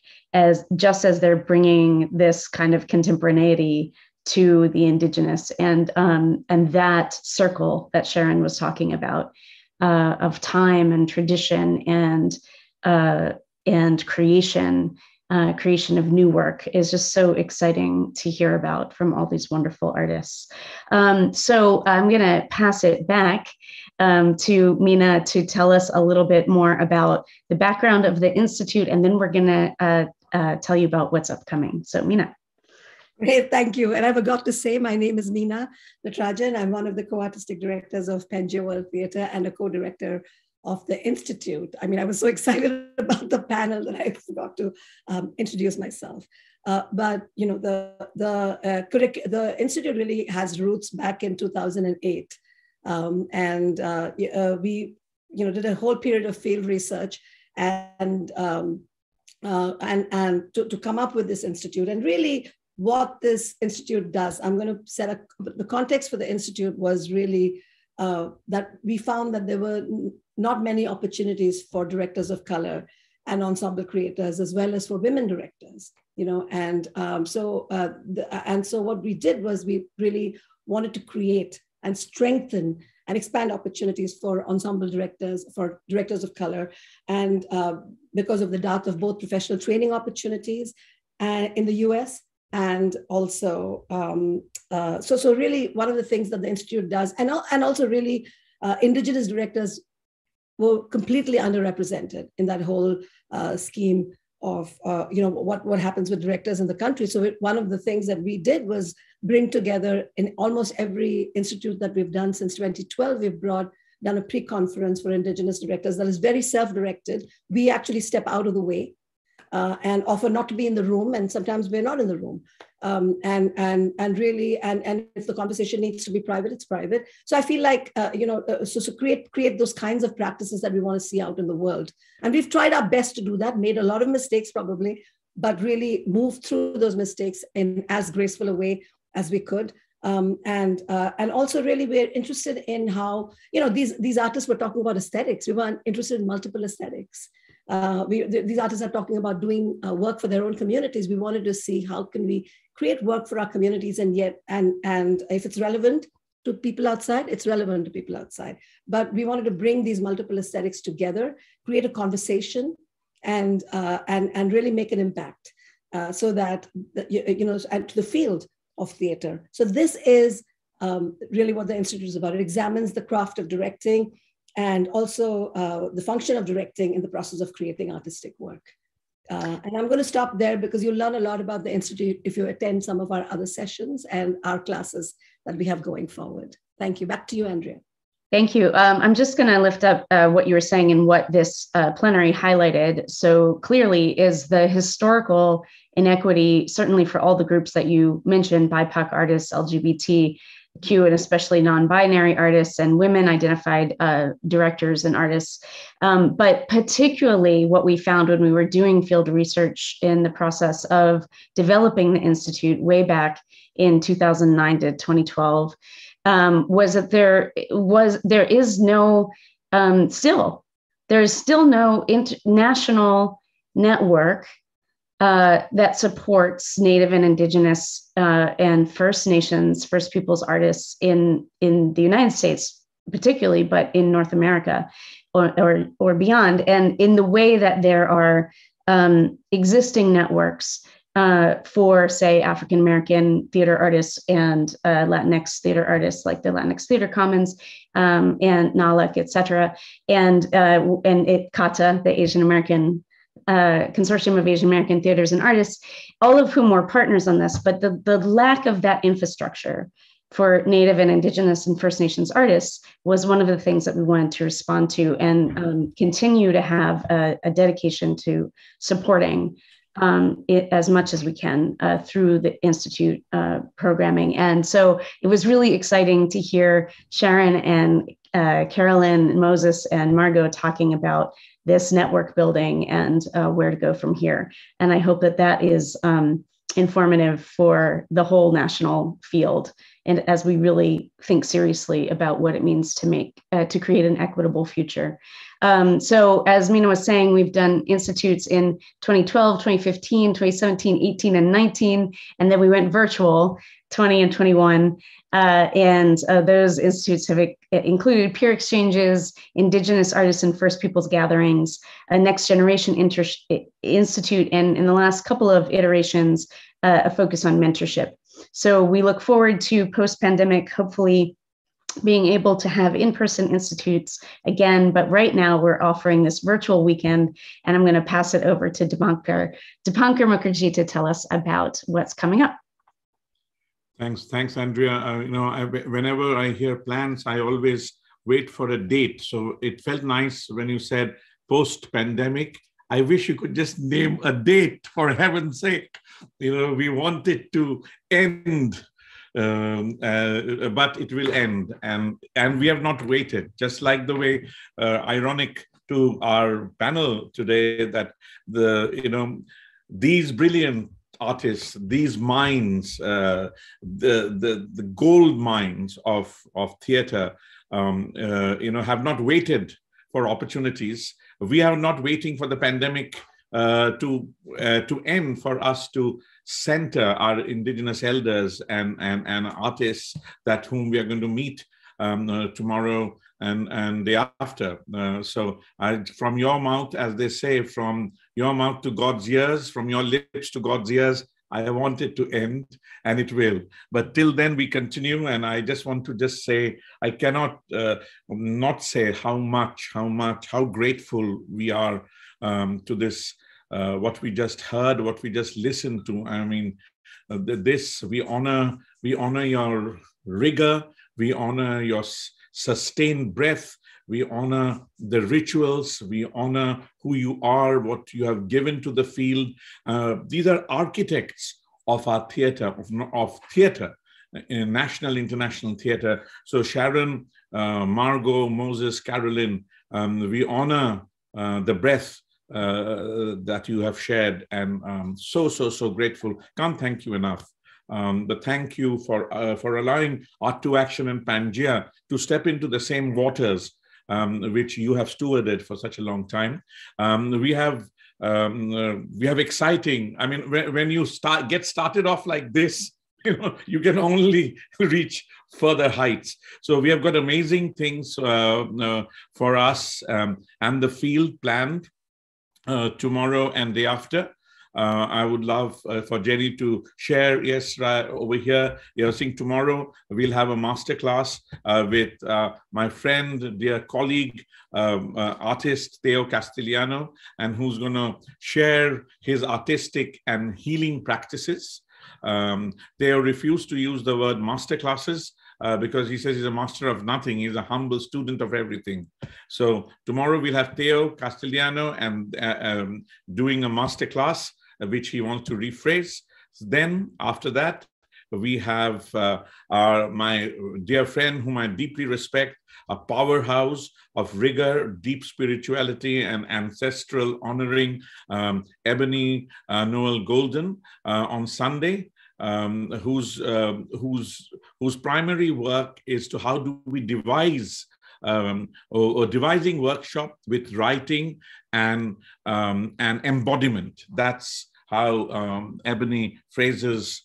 just as they're bringing this kind of contemporaneity to the indigenous, and that circle that Sharon was talking about, of time and tradition and creation. Creation of new work is just so exciting to hear about from all these wonderful artists. So I'm going to pass it back to Mina to tell us a little bit more about the background of the Institute, and then we're going to tell you about what's upcoming. So Mina. Great, thank you. And I forgot to say, my name is Mina Natarajan. I'm one of the co-artistic directors of Pangea World Theater and a co-director of the Institute. I mean, I was so excited about the panel that I forgot to introduce myself. But the Institute really has roots back in 2008, we did a whole period of field research, and and to come up with this institute. And really what this institute does, I'm going to set the context for the institute was really that we found that there were not many opportunities for directors of color and ensemble creators, as well as for women directors, and so what we did was we really wanted to create and strengthen and expand opportunities for ensemble directors, for directors of color, and because of the dearth of both professional training opportunities in the US, and also, so really one of the things that the Institute does, and also really Indigenous directors were completely underrepresented in that whole scheme of what happens with directors in the country. So one of the things that we did was bring together in almost every institute that we've done since 2012, we've done a pre-conference for Indigenous directors that is very self-directed. We actually step out of the way and offer not to be in the room, and sometimes we're not in the room. And really, if the conversation needs to be private, it's private. So I feel like, so create those kinds of practices that we want to see out in the world. And we've tried our best to do that, made a lot of mistakes probably, but really moved through those mistakes in as graceful a way as we could. And also really we're interested in how, these artists were talking about aesthetics. We weren't interested in multiple aesthetics. These artists are talking about doing work for their own communities. We wanted to see how can we create work for our communities, and if it's relevant to people outside, it's relevant to people outside. But we wanted to bring these multiple aesthetics together, create a conversation, and really make an impact, so that and to the field of theater. So this is really what the Institute is about. It examines the craft of directing, and also the function of directing in the process of creating artistic work. And I'm going to stop there because you'll learn a lot about the Institute if you attend some of our other sessions and our classes that we have going forward. Thank you. Back to you, Andrea. Thank you. I'm just going to lift up what you were saying and what this plenary highlighted so clearly is the historical inequity, certainly for all the groups that you mentioned, BIPOC artists, LGBTQ, and especially non-binary artists and women identified directors and artists. But particularly what we found when we were doing field research in the process of developing the Institute way back in 2009 to 2012 was that there is still no international network that supports Native and Indigenous and First Nations, First Peoples artists in the United States, particularly, but in North America or beyond. And in the way that there are existing networks for, say, African American theater artists and Latinx theater artists, like the Latinx Theater Commons and NALEC, et cetera, and CATA, the Asian American Consortium of Asian American Theaters and Artists, all of whom were partners on this, but the lack of that infrastructure for Native and Indigenous and First Nations artists was one of the things that we wanted to respond to and continue to have a dedication to supporting it as much as we can through the Institute programming. And so it was really exciting to hear Sharon and Carolyn, Moses, and Margot talking about this network building and where to go from here. And I hope that that is informative for the whole national field, and as we really think seriously about what it means to create an equitable future. So as Mina was saying, we've done institutes in 2012, 2015, 2017, 18, and 19, and then we went virtual 20 and 21. And those institutes have included peer exchanges, Indigenous artists and First Peoples gatherings, a Next Generation Institute, and in the last couple of iterations, a focus on mentorship. So we look forward to post-pandemic, hopefully being able to have in-person institutes again, but right now we're offering this virtual weekend, and I'm going to pass it over to Dipankar Mukherjee to tell us about what's coming up. Thanks, Andrea. Whenever I hear plans, I always wait for a date. So it felt nice when you said post-pandemic. I wish you could just name a date, for heaven's sake. We want it to end, but it will end. And we have not waited, just like the way, ironic to our panel today that these brilliant artists, these minds, the gold mines of theater, have not waited for opportunities. We are not waiting for the pandemic to end for us to center our indigenous elders and artists that whom we are going to meet tomorrow and day after. So from your mouth, as they say, from your mouth to God's ears, from your lips to God's ears, I want it to end, and it will. But till then, we continue. And I just want to say, I cannot not say how grateful we are to this, what we just heard, what we just listened to. I mean, we honor your rigor, we honor your sustained breath, we honor the rituals, we honor who you are, what you have given to the field. These are architects of our theater, of theater, in national, international theater. So Sharon, Margot, Moses, Carolyn, we honor the breath that you have shared, and so grateful. Can't thank you enough. But thank you for allowing Art to Action and Pangea to step into the same waters which you have stewarded for such a long time. We have exciting. I mean, when you get started off like this, you can only reach further heights. So we have got amazing things for us and the field planned tomorrow and day after. I would love for Jenny to share. Yes, right over here. I think tomorrow we'll have a masterclass with my friend, dear colleague, artist Theo Castellano, and who's going to share his artistic and healing practices. Theo refused to use the word masterclasses because he says he's a master of nothing. He's a humble student of everything. So tomorrow we'll have Theo Castellano and doing a masterclass, which he wants to rephrase. Then after that, we have my dear friend whom I deeply respect, a powerhouse of rigor, deep spirituality, and ancestral honoring, Ebony Noel Golden on Sunday, whose primary work is to how do we devise or devising workshop with writing and embodiment. That's how Ebony phrases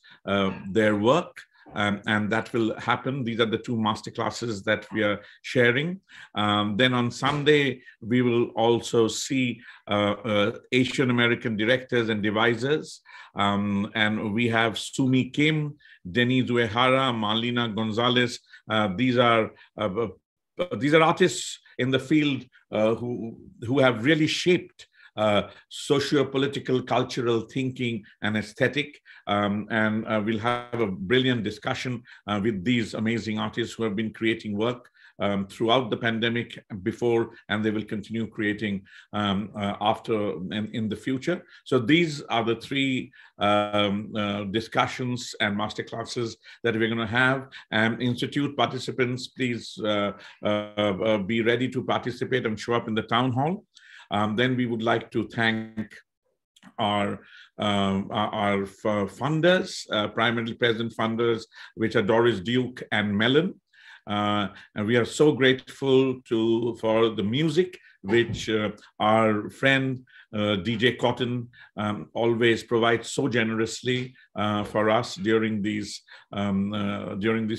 their work, and that will happen. These are the two masterclasses that we are sharing. Then on Sunday, we will also see Asian American directors and devisers. And we have Sumi Kim, Denise Uehara, Marlena Gonzalez. These are artists in the field who have really shaped socio-political, cultural thinking and aesthetic. And we'll have a brilliant discussion with these amazing artists who have been creating work throughout the pandemic before, and they will continue creating after and in the future. So these are the three discussions and masterclasses that we're going to have. And Institute participants, please be ready to participate and show up in the town hall. Then we would like to thank our funders, primarily present funders, which are Doris Duke and Mellon. And we are so grateful for the music, which our friend DJ Cotton always provides so generously for us during these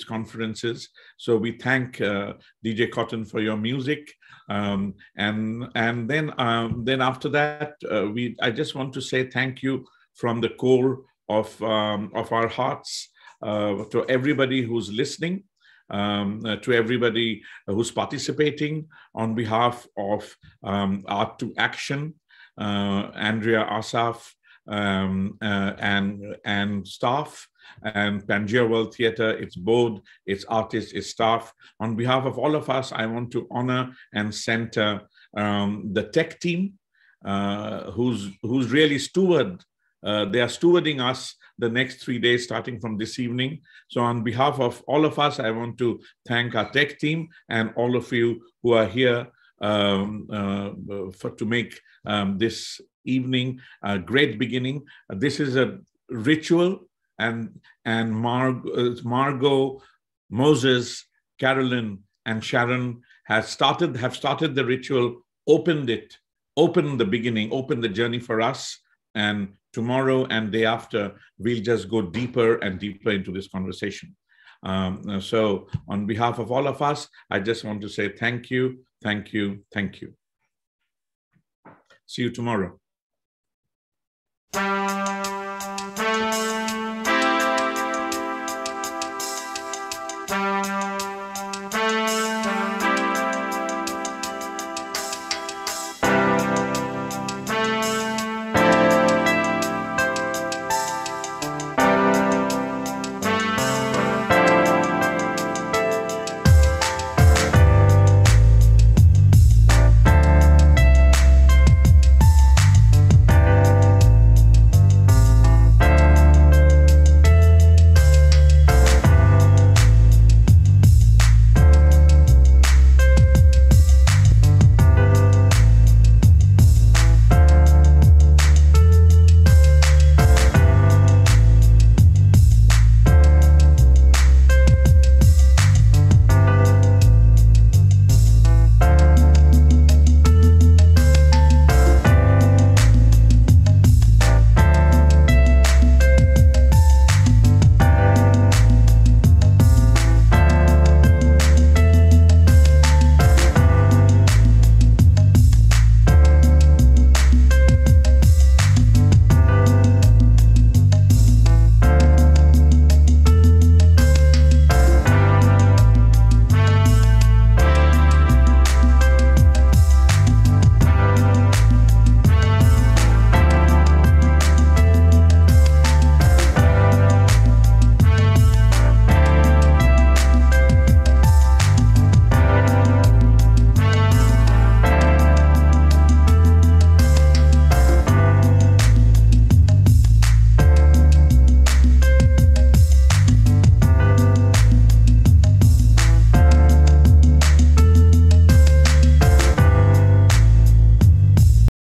conferences. So we thank DJ Cotton for your music, and then after that, I just want to say thank you from the core of our hearts to everybody who's listening. To everybody who's participating on behalf of Art to Action, Andrea Asaf and staff, and Pangea World Theatre, its board, its artists, its staff. On behalf of all of us, I want to honor and center the tech team who's really they are stewarding us the next 3 days, starting from this evening. So on behalf of all of us, I want to thank our tech team and all of you who are here to make this evening a great beginning. This is a ritual, and Margot, Moses, Carolyn, and Sharon have started the ritual, opened the beginning, opened the journey for us. And tomorrow and day after, we'll just go deeper and deeper into this conversation. So on behalf of all of us, I just want to say thank you, thank you, thank you. See you tomorrow.